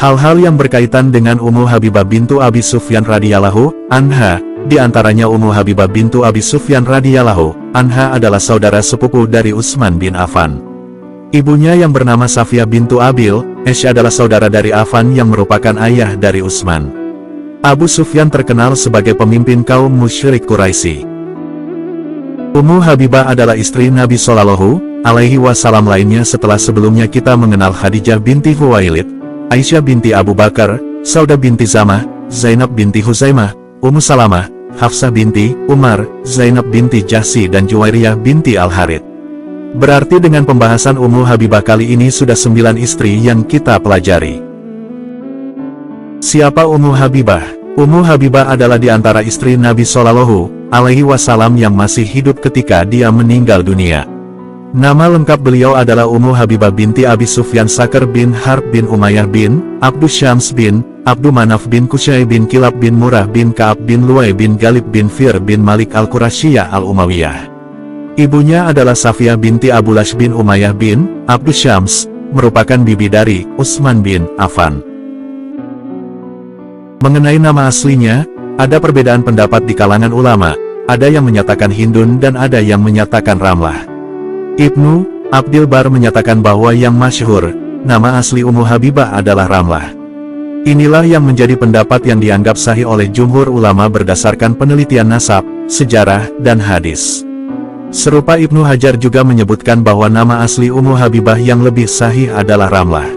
Hal-hal yang berkaitan dengan Ummu Habibah bintu Abi Sufyan radhiyallahu anha, di antaranya Ummu Habibah bintu Abi Sufyan radhiyallahu anha adalah saudara sepupu dari Utsman bin Affan. Ibunya yang bernama Safiyah bintu Abil Esh adalah saudara dari Affan yang merupakan ayah dari Utsman. Abu Sufyan terkenal sebagai pemimpin kaum musyrik Quraisy. Ummu Habibah adalah istri Nabi Shallallahu Alaihi Wasallam lainnya setelah sebelumnya kita mengenal Khadijah binti Khuwailid, Aisyah binti Abu Bakar, Saudah binti Zamah, Zainab binti Huzaimah, Ummu Salamah, Hafsah binti Umar, Zainab binti Jahsy dan Juwairiyah binti Al-Harith. Berarti dengan pembahasan Ummu Habibah kali ini sudah 9 istri yang kita pelajari. Siapa Ummu Habibah? Ummu Habibah adalah di antara istri Nabi Shallallahu Alaihi Wasallam yang masih hidup ketika dia meninggal dunia. Nama lengkap beliau adalah Ummu Habibah binti Abi Sufyan Sakar bin Harb bin Umayyah bin Abdus Syams bin Abdu Manaf bin Qusay bin Kilab bin Murrah bin Ka'ab bin Luwai bin Galib bin Fir bin Malik al-Qurasyiyah al-Umayyah. Ibunya adalah Safiyah binti Abulash bin Umayyah bin Abdus Syams, merupakan bibi dari Utsman bin Affan. Mengenai nama aslinya, ada perbedaan pendapat di kalangan ulama, ada yang menyatakan Hindun dan ada yang menyatakan Ramlah. Ibnu Abdil Bar menyatakan bahwa yang masyhur, nama asli Ummu Habibah adalah Ramlah. Inilah yang menjadi pendapat yang dianggap sahih oleh jumhur ulama berdasarkan penelitian nasab, sejarah, dan hadis. Serupa Ibnu Hajar juga menyebutkan bahwa nama asli Ummu Habibah yang lebih sahih adalah Ramlah.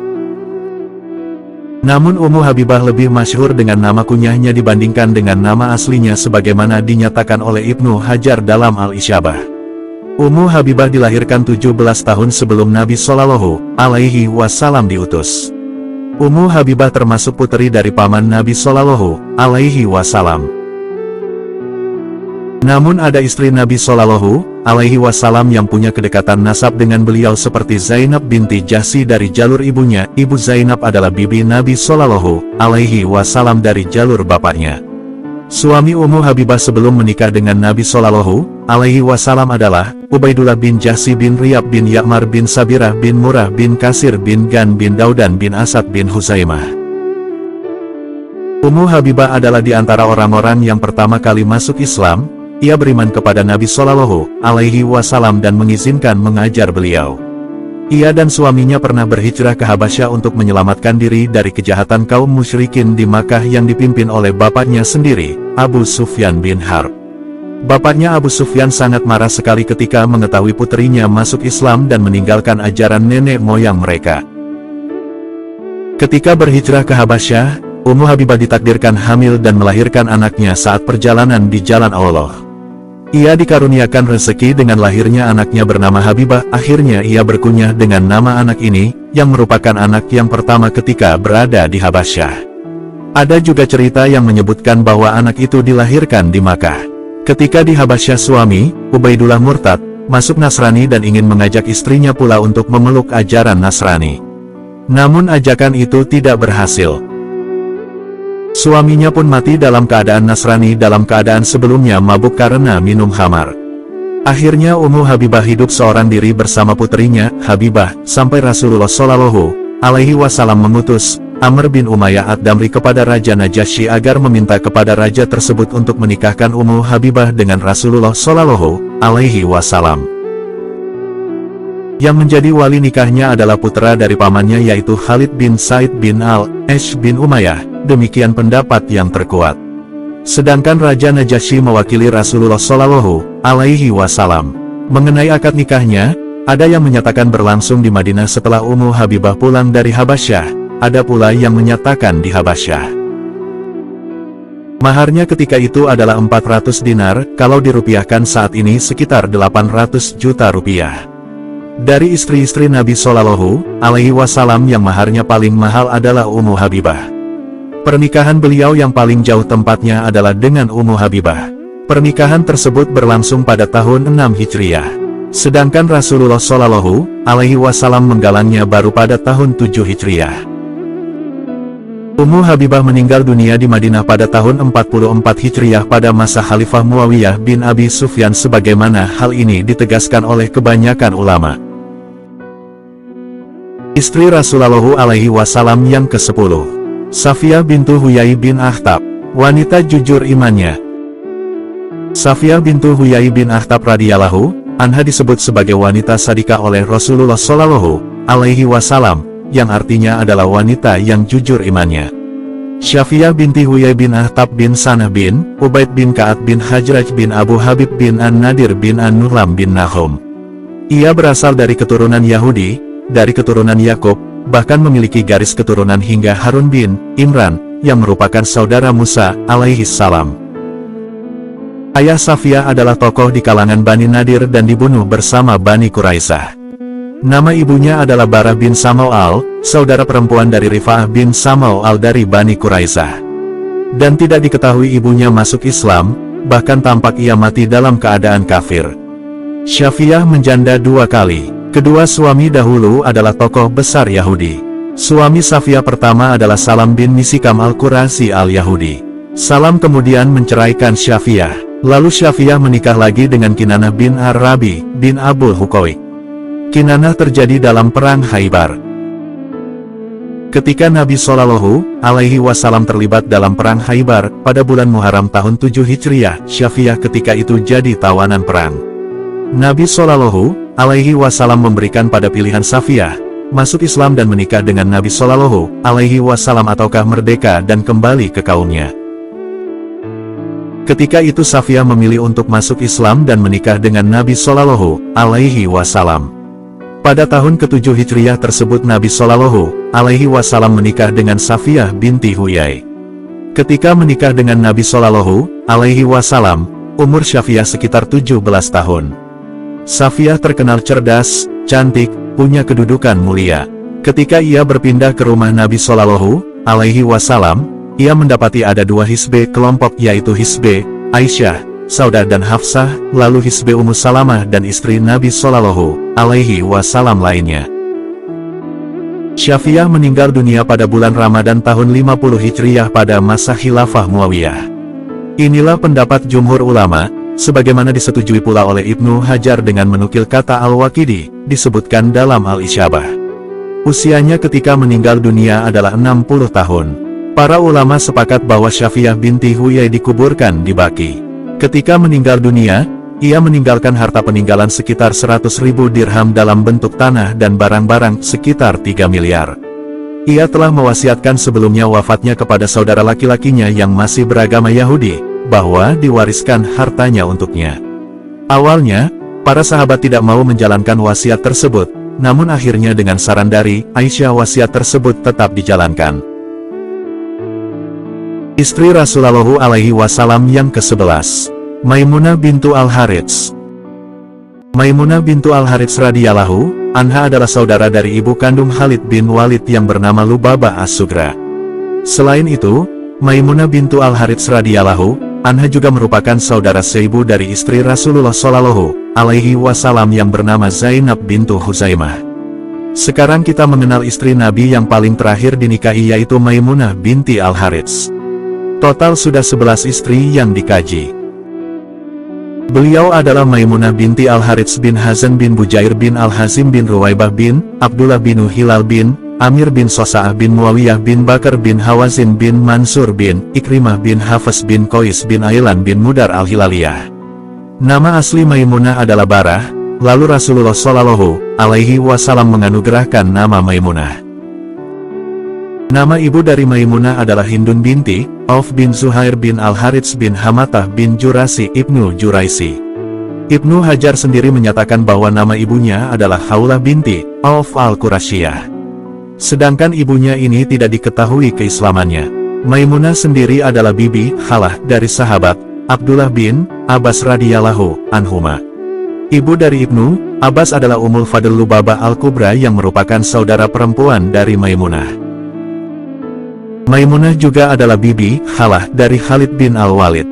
Namun Ummu Habibah lebih masyhur dengan nama kunyahnya dibandingkan dengan nama aslinya sebagaimana dinyatakan oleh Ibnu Hajar dalam Al-Isyabah. Ummu Habibah dilahirkan 17 tahun sebelum Nabi Shallallahu Alaihi Wasallam diutus. Ummu Habibah termasuk putri dari paman Nabi Shallallahu Alaihi Wasallam. Namun ada istri Nabi Shallallahu Alaihi Wasallam yang punya kedekatan nasab dengan beliau seperti Zainab binti Jahsy dari jalur ibunya. Ibu Zainab adalah bibi Nabi Shallallahu Alaihi Wasallam dari jalur bapaknya. Suami Ummu Habibah sebelum menikah dengan Nabi Shallallahu Alaihi Wasallam adalah Ubaidullah bin Jahsy bin Riyab bin Ya'mar bin Sabirah bin Murrah bin Kasir bin Gan bin Daudan bin Asad bin Huzaimah. Ummu Habibah adalah di antara orang-orang yang pertama kali masuk Islam. Ia beriman kepada Nabi Shallallahu Alaihi Wasallam dan mengizinkan mengajar beliau. Ia dan suaminya pernah berhijrah ke Habasyah untuk menyelamatkan diri dari kejahatan kaum musyrikin di Makkah yang dipimpin oleh bapaknya sendiri, Abu Sufyan bin Harb. Bapaknya Abu Sufyan sangat marah sekali ketika mengetahui putrinya masuk Islam dan meninggalkan ajaran nenek moyang mereka. Ketika berhijrah ke Habasyah, Ummu Habibah ditakdirkan hamil dan melahirkan anaknya saat perjalanan di jalan Allah. Ia dikaruniakan rezeki dengan lahirnya anaknya bernama Habibah. Akhirnya ia berkunyah dengan nama anak ini, yang merupakan anak yang pertama ketika berada di Habasyah. Ada juga cerita yang menyebutkan bahwa anak itu dilahirkan di Makkah. Ketika di Habasyah suami, Ubaidullah murtad, masuk Nasrani dan ingin mengajak istrinya pula untuk memeluk ajaran Nasrani. Namun ajakan itu tidak berhasil. Suaminya pun mati dalam keadaan Nasrani dalam keadaan sebelumnya mabuk karena minum khamar. Akhirnya Ummu Habibah hidup seorang diri bersama putrinya, Habibah, sampai Rasulullah Shallallahu Alaihi Wasallam mengutus Amr bin Umayyah ad-Damri kepada Raja Najasyi agar meminta kepada raja tersebut untuk menikahkan Ummu Habibah dengan Rasulullah Shallallahu Alaihi Wasallam. Yang menjadi wali nikahnya adalah putra dari pamannya yaitu Khalid bin Said bin Al-Ash bin Umayyah. Demikian pendapat yang terkuat. Sedangkan Raja Najasyi mewakili Rasulullah Shallallahu Alaihi Wasallam. Mengenai akad nikahnya, ada yang menyatakan berlangsung di Madinah setelah Ummu Habibah pulang dari Habasyah, ada pula yang menyatakan di Habasyah. Maharnya ketika itu adalah 400 dinar, kalau dirupiahkan saat ini sekitar 800 juta rupiah. Dari istri-istri Nabi Shallallahu Alaihi Wasallam yang maharnya paling mahal adalah Ummu Habibah. Pernikahan beliau yang paling jauh tempatnya adalah dengan Ummu Habibah. Pernikahan tersebut berlangsung pada tahun 6 Hijriah. Sedangkan Rasulullah Shallallahu Alaihi Wasallam menggalangnya baru pada tahun 7 Hijriah. Ummu Habibah meninggal dunia di Madinah pada tahun 44 Hijriah pada masa Khalifah Muawiyah bin Abi Sufyan sebagaimana hal ini ditegaskan oleh kebanyakan ulama. Istri Rasulullah Alaihi Wasallam yang ke-10. Safiyah bintu Huyai bin Akhtab, wanita jujur imannya. Safiyah bintu Huyai bin Akhtab radhiyallahu anha disebut sebagai wanita sadikah oleh Rasulullah Shallallahu Alaihi Wasallam, yang artinya adalah wanita yang jujur imannya. Syafiyah binti Huyai bin Akhtab bin Sanah bin Ubaid bin Ka'ab bin Hajraj bin Abu Habib bin An-Nadir bin An-Nulam bin Nahum. Ia berasal dari keturunan Yahudi, dari keturunan Yakub, bahkan memiliki garis keturunan hingga Harun bin Imran, yang merupakan saudara Musa alaihi salam. Ayah Safiyah adalah tokoh di kalangan Bani Nadir dan dibunuh bersama Bani Quraisyah. Nama ibunya adalah Barah bin Samawal, saudara perempuan dari Rifa'ah bin Samawal dari Bani Quraisyah. Dan tidak diketahui ibunya masuk Islam, bahkan tampak ia mati dalam keadaan kafir. Syafiyah menjanda 2 kali. Kedua suami dahulu adalah tokoh besar Yahudi. Suami Safiyah pertama adalah Salam bin Misikam al-Qurasi al-Yahudi. Salam kemudian menceraikan Syafiyah. Lalu Syafiyah menikah lagi dengan Kinanah bin Ar-Rabi bin Abul Huqaiq. Kinanah terjadi dalam perang Khaybar. Ketika Nabi Shallallahu Alaihi Wasallam terlibat dalam perang Khaybar pada bulan Muharram tahun 7 Hijriah, Syafiyah ketika itu jadi tawanan perang. Nabi Shallallahu Alaihi Wasallam memberikan pada pilihan Safiyah, masuk Islam dan menikah dengan Nabi Shallallahu Alaihi Wasallam ataukah merdeka dan kembali ke kaumnya. Ketika itu Safiyah memilih untuk masuk Islam dan menikah dengan Nabi Shallallahu Alaihi Wasallam. Pada tahun ke-7 Hijriah tersebut Nabi Shallallahu Alaihi Wasallam menikah dengan Safiyah binti Huyai. Ketika menikah dengan Nabi Shallallahu Alaihi Wasallam, umur Syafiyah sekitar 17 tahun. Safiyah terkenal cerdas, cantik, punya kedudukan mulia. Ketika ia berpindah ke rumah Nabi Shallallahu Alaihi Wasallam, ia mendapati ada 2 hizbe kelompok, yaitu hizbe Aisyah, Saudah dan Hafsah, lalu hizbe Ummu Salamah dan istri Nabi Shallallahu Alaihi Wasallam lainnya. Syafiyah meninggal dunia pada bulan Ramadan tahun 50 Hijriah pada masa khilafah Muawiyah. Inilah pendapat jumhur ulama, sebagaimana disetujui pula oleh Ibnu Hajar dengan menukil kata Al-Waqidi, disebutkan dalam Al-Isyabah. Usianya ketika meninggal dunia adalah 60 tahun. Para ulama sepakat bahwa Syafiyah binti Huyai dikuburkan di Baqi. Ketika meninggal dunia, ia meninggalkan harta peninggalan sekitar 100.000 dirham dalam bentuk tanah dan barang-barang sekitar 3 miliar. Ia telah mewasiatkan sebelumnya wafatnya kepada saudara laki-lakinya yang masih beragama Yahudi, bahwa diwariskan hartanya untuknya. Awalnya, para sahabat tidak mau menjalankan wasiat tersebut, namun akhirnya dengan saran dari Aisyah wasiat tersebut tetap dijalankan. Istri Rasulullah alaihi wasallam yang ke-11, Maimunah bintu Al-Harits. Maimunah bintu Al-Harits radhiyallahu anha adalah saudara dari ibu kandung Khalid bin Walid yang bernama Lubabah As-Sugra. Selain itu, Maimunah bintu Al-Harits radhiyallahu anha juga merupakan saudara seibu dari istri Rasulullah Shallallahu alaihi wasallam yang bernama Zainab bintu Huzaimah. Sekarang kita mengenal istri Nabi yang paling terakhir dinikahi, yaitu Maimunah binti Al-Harits. Total sudah 11 istri yang dikaji. Beliau adalah Maimunah binti Al-Harits bin Hazan bin Bujair bin Al-Hazim bin Ruwaibah bin Abdullah bin Hilal bin Amir bin Sosa'ah bin Muawiyah bin Bakar bin Hawazin bin Mansur bin Ikrimah bin Hafs bin Qais bin Ailan bin Mudar Al-Hilaliyah. Nama asli Maimunah adalah Barah, lalu Rasulullah Shallallahu alaihi wasallam menganugerahkan nama Maimunah. Nama ibu dari Maimunah adalah Hindun binti Auf bin Zuhair bin Al-Harits bin Hamatah bin Jurasi Ibnu Juraisi. Ibnu Hajar sendiri menyatakan bahwa nama ibunya adalah Haulah binti Auf Al-Qurasyiyah. Sedangkan ibunya ini tidak diketahui keislamannya. Maimunah sendiri adalah bibi halah dari sahabat Abdullah bin Abbas radhiyallahu anhuma. Ibu dari Ibnu Abbas adalah Ummul Fadl Lubabah Al-Kubra yang merupakan saudara perempuan dari Maimunah. Maimunah juga adalah bibi halah dari Khalid bin Al-Walid.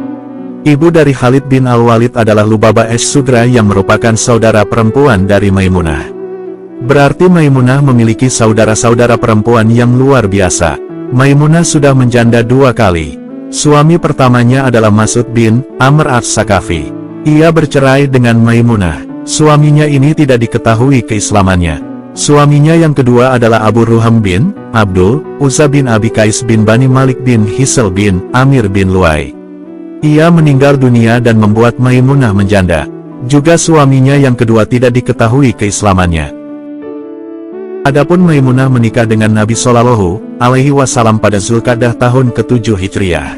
Ibu dari Khalid bin Al-Walid adalah Lubabah As-Sugra yang merupakan saudara perempuan dari Maimunah. Berarti Maimunah memiliki saudara-saudara perempuan yang luar biasa. Maimunah sudah menjanda 2 kali. Suami pertamanya adalah Mas'ud bin Amr As-Sakafi. Ia bercerai dengan Maimunah. Suaminya ini tidak diketahui keislamannya. Suaminya yang kedua adalah Abu Ruham bin Abdul Uzza bin Abi Qais bin Bani Malik bin Hisal bin Amir bin Luai. Ia meninggal dunia dan membuat Maimunah menjanda. Juga suaminya yang kedua tidak diketahui keislamannya. Adapun Maimunah menikah dengan Nabi Shallallahu Alaihi Wasallam pada Zulqa'dah tahun ke-7 Hijriah.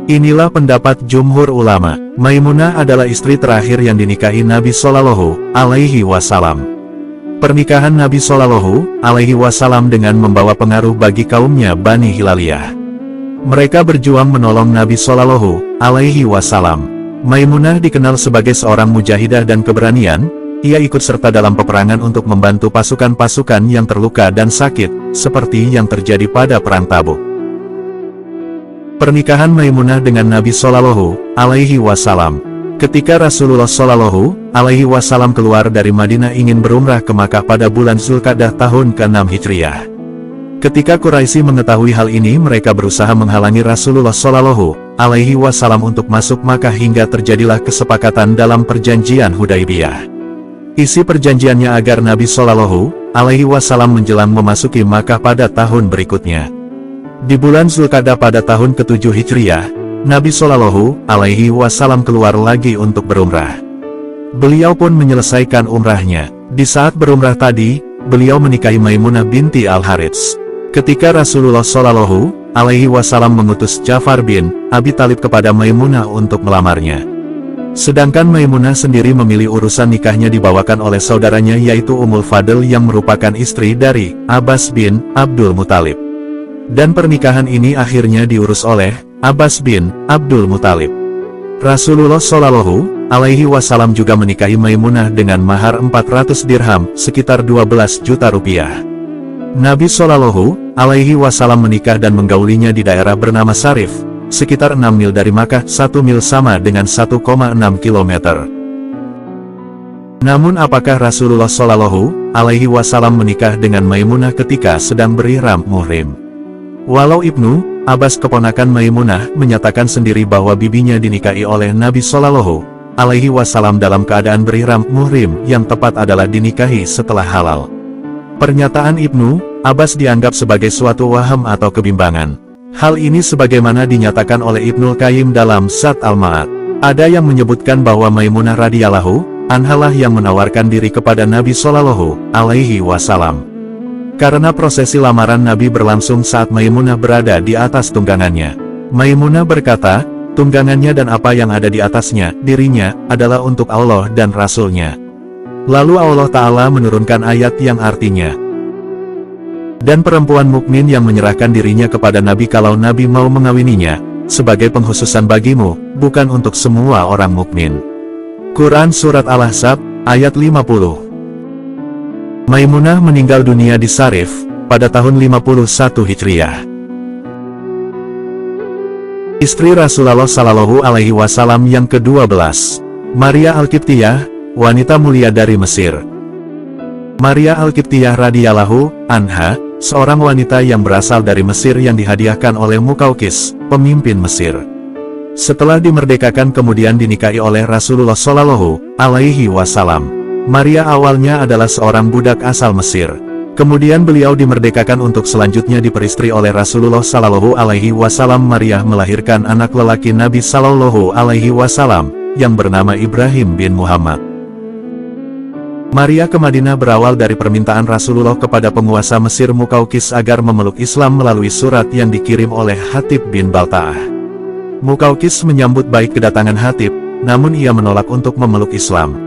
Inilah pendapat jumhur ulama. Maimunah adalah istri terakhir yang dinikahi Nabi Shallallahu Alaihi Wasallam. Pernikahan Nabi Shallallahu Alaihi Wasallam dengan membawa pengaruh bagi kaumnya Bani Hilaliyah. Mereka berjuang menolong Nabi Shallallahu Alaihi Wasallam. Maimunah dikenal sebagai seorang mujahidah dan keberanian. Ia ikut serta dalam peperangan untuk membantu pasukan-pasukan yang terluka dan sakit, seperti yang terjadi pada Perang Tabuk. Pernikahan Maimunah dengan Nabi Shallallahu Alaihi Wasallam. Ketika Rasulullah Shallallahu Alaihi Wasallam keluar dari Madinah ingin berumrah ke Makkah pada bulan Zulqa'dah tahun ke-6 Hijriah. Ketika Quraisy mengetahui hal ini, mereka berusaha menghalangi Rasulullah Shallallahu Alaihi Wasallam untuk masuk Makkah hingga terjadilah kesepakatan dalam perjanjian Hudaibiyah. Isi perjanjiannya agar Nabi Shallallahu Alaihi Wasallam menjelang memasuki Makkah pada tahun berikutnya. Di bulan Zulqa'dah pada tahun ke-7 Hijriah, Nabi Shallallahu Alaihi Wasallam keluar lagi untuk berumrah. Beliau pun menyelesaikan umrahnya. Di saat berumrah tadi, beliau menikahi Maimunah binti Al-Harits. Ketika Rasulullah Shallallahu Alaihi Wasallam mengutus Ja'far bin Abi Thalib kepada Maimunah untuk melamarnya. Sedangkan Maimunah sendiri memilih urusan nikahnya dibawakan oleh saudaranya yaitu Ummul Fadl yang merupakan istri dari Abbas bin Abdul Muthalib. Dan pernikahan ini akhirnya diurus oleh Abbas bin Abdul Muthalib. Rasulullah Shallallahu Alaihi Wasallam juga menikahi Maimunah dengan mahar 400 dirham, sekitar 12 juta rupiah. Nabi Shallallahu Alaihi Wasallam menikah dan menggaulinya di daerah bernama Sarif, sekitar 6 mil dari Makkah. 1 mil sama dengan 1,6 km. Namun apakah Rasulullah Shallallahu Alaihi Wasallam menikah dengan Maimunah ketika sedang berihram muhrim? Walau Ibnu Abbas keponakan Maimunah menyatakan sendiri bahwa bibinya dinikahi oleh Nabi Shallallahu Alaihi Wasallam dalam keadaan berihram muhrim, yang tepat adalah dinikahi setelah halal. Pernyataan Ibnu Abbas dianggap sebagai suatu waham atau kebimbangan. Hal ini sebagaimana dinyatakan oleh Ibnul Qayyim dalam Zat al-Ma'ad. Ada yang menyebutkan bahwa Maimunah radhiyallahu anha yang menawarkan diri kepada Nabi Shallallahu Alaihi Wasallam. Karena prosesi lamaran Nabi berlangsung saat Maimunah berada di atas tunggangannya. Maimunah berkata, tunggangannya dan apa yang ada di atasnya, dirinya, adalah untuk Allah dan Rasul-Nya. Lalu Allah Ta'ala menurunkan ayat yang artinya, dan perempuan mukmin yang menyerahkan dirinya kepada Nabi kalau Nabi mau mengawininya, sebagai pengkhususan bagimu, bukan untuk semua orang mukmin. Quran Surat Al-Ahzab, ayat 50. Maimunah meninggal dunia di Sarif, pada tahun 51 Hijriah. Istri Rasulullah Shallallahu Alaihi Wasallam yang ke-12, Maria Al-Qibtiyah, wanita mulia dari Mesir. Maria Al-Qibtiyah radhiyallahu anha, seorang wanita yang berasal dari Mesir yang dihadiahkan oleh Muqawqis, pemimpin Mesir. Setelah dimerdekakan kemudian dinikahi oleh Rasulullah Shallallahu Alaihi Wasallam. Maria awalnya adalah seorang budak asal Mesir. Kemudian beliau dimerdekakan untuk selanjutnya diperistri oleh Rasulullah Shallallahu Alaihi Wasallam. Maria melahirkan anak lelaki Nabi Shallallahu Alaihi Wasallam, yang bernama Ibrahim bin Muhammad. Maria ke Madinah berawal dari permintaan Rasulullah kepada penguasa Mesir Muqawqis agar memeluk Islam melalui surat yang dikirim oleh Hatib bin Balta'ah. Muqawqis menyambut baik kedatangan Hatib, namun ia menolak untuk memeluk Islam.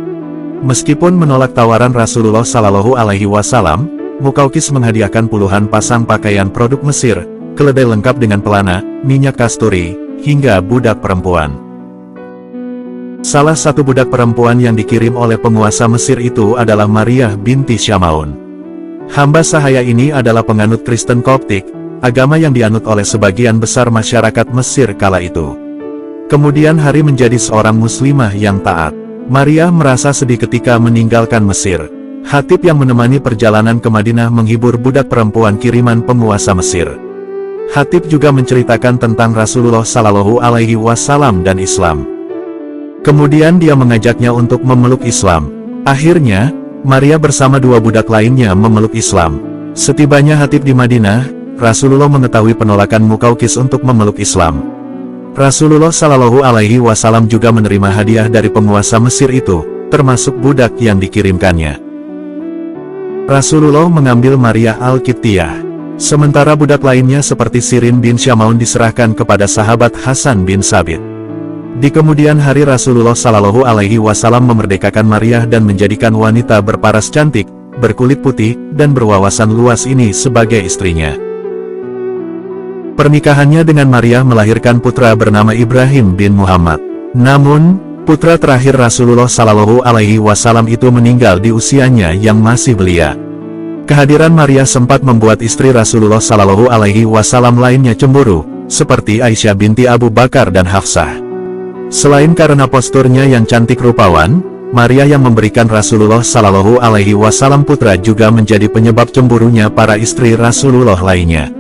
Meskipun menolak tawaran Rasulullah Shallallahu Alaihi Wasallam, Muqawqis menghadiahkan puluhan pasang pakaian produk Mesir, keledai lengkap dengan pelana, minyak kasturi, hingga budak perempuan. Salah satu budak perempuan yang dikirim oleh penguasa Mesir itu adalah Maria binti Syamaun. Hamba sahaya ini adalah penganut Kristen Koptik, agama yang dianut oleh sebagian besar masyarakat Mesir kala itu. Kemudian hari menjadi seorang muslimah yang taat. Maria merasa sedih ketika meninggalkan Mesir. Hatib yang menemani perjalanan ke Madinah menghibur budak perempuan kiriman penguasa Mesir. Hatib juga menceritakan tentang Rasulullah Shallallahu Alaihi Wasallam dan Islam. Kemudian dia mengajaknya untuk memeluk Islam. Akhirnya, Maria bersama dua budak lainnya memeluk Islam. Setibanya Hatib di Madinah, Rasulullah mengetahui penolakan Muqawqis untuk memeluk Islam. Rasulullah Shallallahu Alaihi Wasallam juga menerima hadiah dari penguasa Mesir itu, termasuk budak yang dikirimkannya. Rasulullah mengambil Maria Al-Qibtiyah. Sementara budak lainnya seperti Sirin bin Syamaun diserahkan kepada sahabat Hasan bin Sabit. Di kemudian hari Rasulullah Shallallahu Alaihi Wasallam memerdekakan Maria dan menjadikan wanita berparas cantik, berkulit putih, dan berwawasan luas ini sebagai istrinya. Pernikahannya dengan Maria melahirkan putra bernama Ibrahim bin Muhammad. Namun, putra terakhir Rasulullah Shallallahu Alaihi Wasallam itu meninggal di usianya yang masih belia. Kehadiran Maria sempat membuat istri Rasulullah Shallallahu Alaihi Wasallam lainnya cemburu, seperti Aisyah binti Abu Bakar dan Hafsah. Selain karena posturnya yang cantik rupawan, Maria yang memberikan Rasulullah Shallallahu Alaihi Wasallam putra juga menjadi penyebab cemburunya para istri Rasulullah lainnya.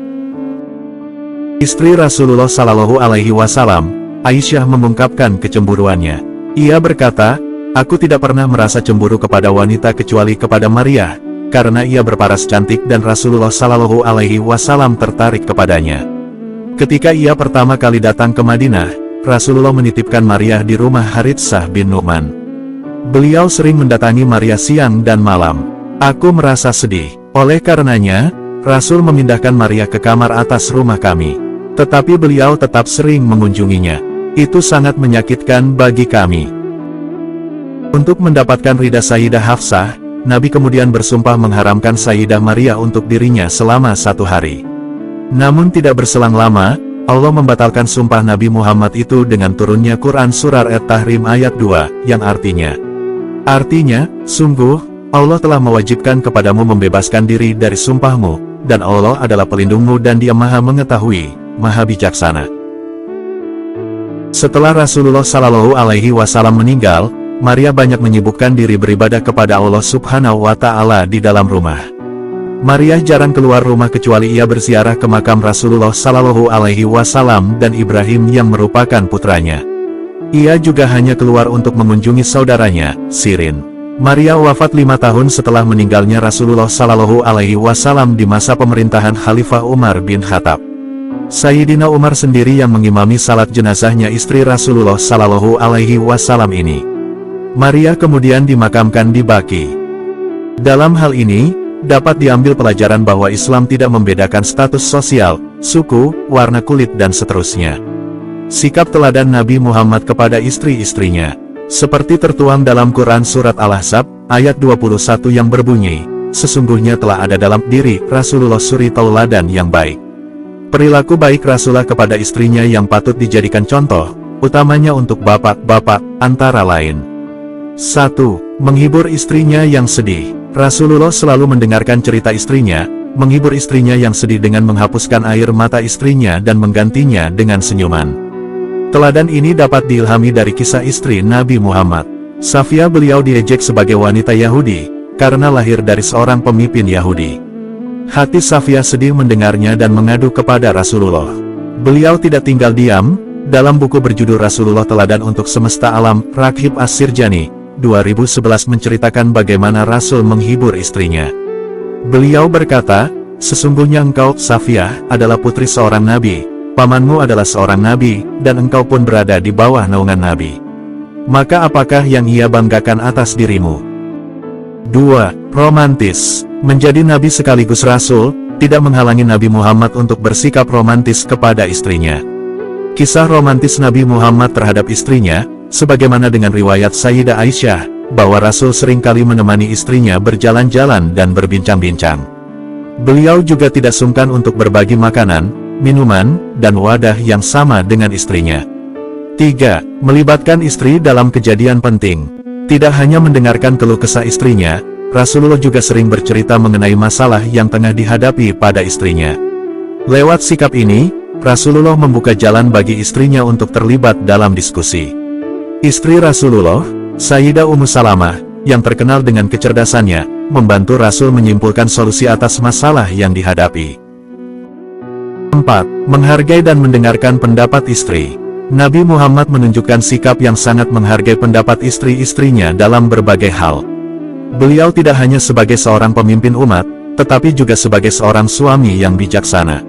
Istri Rasulullah Shallallahu Alaihi Wasallam, Aisyah mengungkapkan kecemburuannya. Ia berkata, "Aku tidak pernah merasa cemburu kepada wanita kecuali kepada Maria, karena ia berparas cantik dan Rasulullah Shallallahu Alaihi Wasallam tertarik kepadanya." Ketika ia pertama kali datang ke Madinah, Rasulullah menitipkan Maria di rumah Haritsah bin Nu'man. Beliau sering mendatangi Maria siang dan malam. "Aku merasa sedih. Oleh karenanya, Rasul memindahkan Maria ke kamar atas rumah kami. Tetapi beliau tetap sering mengunjunginya. Itu sangat menyakitkan bagi kami." Untuk mendapatkan ridha Sayyidah Hafsah, Nabi kemudian bersumpah mengharamkan Sayyidah Maria untuk dirinya selama 1 hari. Namun tidak berselang lama, Allah membatalkan sumpah Nabi Muhammad itu dengan turunnya Quran Surah At-Tahrim ayat 2, yang artinya, sungguh, Allah telah mewajibkan kepadamu membebaskan diri dari sumpahmu, dan Allah adalah pelindungmu dan Dia Maha Mengetahui, Maha Bijaksana. Setelah Rasulullah Shallallahu Alaihi Wasallam meninggal, Maria banyak menyibukkan diri beribadah kepada Allah Subhanahu wa Ta'ala di dalam rumah. Maria jarang keluar rumah kecuali ia berziarah ke makam Rasulullah Shallallahu Alaihi Wasallam dan Ibrahim yang merupakan putranya. Ia juga hanya keluar untuk mengunjungi saudaranya, Sirin. Maria wafat 5 tahun setelah meninggalnya Rasulullah Shallallahu Alaihi Wasallam di masa pemerintahan Khalifah Umar bin Khattab. Sayyidina Umar sendiri yang mengimami salat jenazahnya istri Rasulullah Shallallahu Alaihi Wasallam ini. Maria kemudian dimakamkan di Baqi. Dalam hal ini, dapat diambil pelajaran bahwa Islam tidak membedakan status sosial, suku, warna kulit dan seterusnya. Sikap teladan Nabi Muhammad kepada istri-istrinya, seperti tertuang dalam Quran Surat Al-Ahzab, ayat 21 yang berbunyi, "Sesungguhnya telah ada dalam diri Rasulullah suri tauladan yang baik." Perilaku baik Rasulullah kepada istrinya yang patut dijadikan contoh, utamanya untuk bapak-bapak, antara lain. 1. Menghibur istrinya yang sedih. Rasulullah selalu mendengarkan cerita istrinya, menghibur istrinya yang sedih dengan menghapuskan air mata istrinya dan menggantinya dengan senyuman. Teladan ini dapat diilhami dari kisah istri Nabi Muhammad. Safiyah, beliau diejek sebagai wanita Yahudi, karena lahir dari seorang pemimpin Yahudi. Hati Safiyah sedih mendengarnya dan mengadu kepada Rasulullah. Beliau tidak tinggal diam. Dalam buku berjudul Rasulullah Teladan untuk Semesta Alam, Raghib As-Sirjani, 2011 menceritakan bagaimana Rasul menghibur istrinya. Beliau berkata, "Sesungguhnya engkau, Safiyah, adalah putri seorang nabi, pamanmu adalah seorang nabi, dan engkau pun berada di bawah naungan nabi. Maka apakah yang ia banggakan atas dirimu?" 2. Romantis. Menjadi nabi sekaligus Rasul, tidak menghalangi Nabi Muhammad untuk bersikap romantis kepada istrinya. Kisah romantis Nabi Muhammad terhadap istrinya, sebagaimana dengan riwayat Sayyidah Aisyah, bahwa Rasul seringkali menemani istrinya berjalan-jalan dan berbincang-bincang. Beliau juga tidak sungkan untuk berbagi makanan, minuman, dan wadah yang sama dengan istrinya. 3. Melibatkan istri dalam kejadian penting. Tidak hanya mendengarkan keluh kesah istrinya, Rasulullah juga sering bercerita mengenai masalah yang tengah dihadapi pada istrinya. Lewat sikap ini, Rasulullah membuka jalan bagi istrinya untuk terlibat dalam diskusi. Istri Rasulullah, Sayyidah Ummu Salamah, yang terkenal dengan kecerdasannya, membantu Rasul menyimpulkan solusi atas masalah yang dihadapi. 4. Menghargai dan mendengarkan pendapat istri. Nabi Muhammad menunjukkan sikap yang sangat menghargai pendapat istri-istrinya dalam berbagai hal. Beliau tidak hanya sebagai seorang pemimpin umat, tetapi juga sebagai seorang suami yang bijaksana.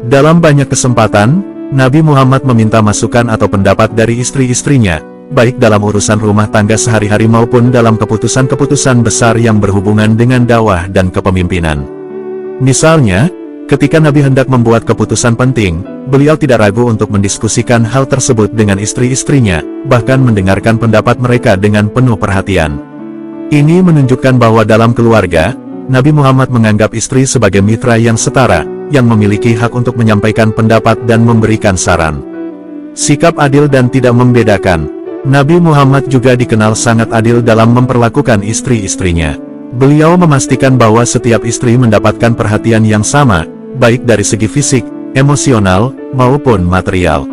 Dalam banyak kesempatan, Nabi Muhammad meminta masukan atau pendapat dari istri-istrinya, baik dalam urusan rumah tangga sehari-hari maupun dalam keputusan-keputusan besar yang berhubungan dengan dakwah dan kepemimpinan. Misalnya, ketika Nabi hendak membuat keputusan penting, beliau tidak ragu untuk mendiskusikan hal tersebut dengan istri-istrinya, bahkan mendengarkan pendapat mereka dengan penuh perhatian. Ini menunjukkan bahwa dalam keluarga, Nabi Muhammad menganggap istri sebagai mitra yang setara, yang memiliki hak untuk menyampaikan pendapat dan memberikan saran. Sikap adil dan tidak membedakan. Nabi Muhammad juga dikenal sangat adil dalam memperlakukan istri-istrinya. Beliau memastikan bahwa setiap istri mendapatkan perhatian yang sama, baik dari segi fisik, emosional, maupun material.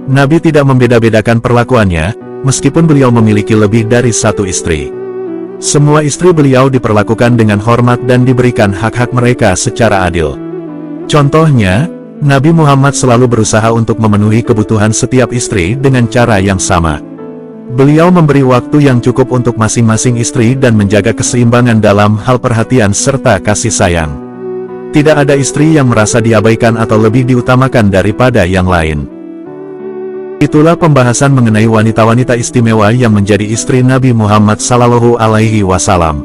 Nabi tidak membeda-bedakan perlakuannya, meskipun beliau memiliki lebih dari satu istri. Semua istri beliau diperlakukan dengan hormat dan diberikan hak-hak mereka secara adil. Contohnya, Nabi Muhammad selalu berusaha untuk memenuhi kebutuhan setiap istri dengan cara yang sama. Beliau memberi waktu yang cukup untuk masing-masing istri dan menjaga keseimbangan dalam hal perhatian serta kasih sayang. Tidak ada istri yang merasa diabaikan atau lebih diutamakan daripada yang lain. Itulah pembahasan mengenai wanita-wanita istimewa yang menjadi istri Nabi Muhammad Sallallahu Alaihi Wasallam.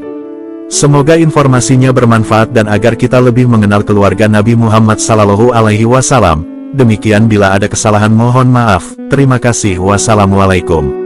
Semoga informasinya bermanfaat dan agar kita lebih mengenal keluarga Nabi Muhammad Sallallahu Alaihi Wasallam. Demikian, bila ada kesalahan mohon maaf. Terima kasih. Wassalamualaikum.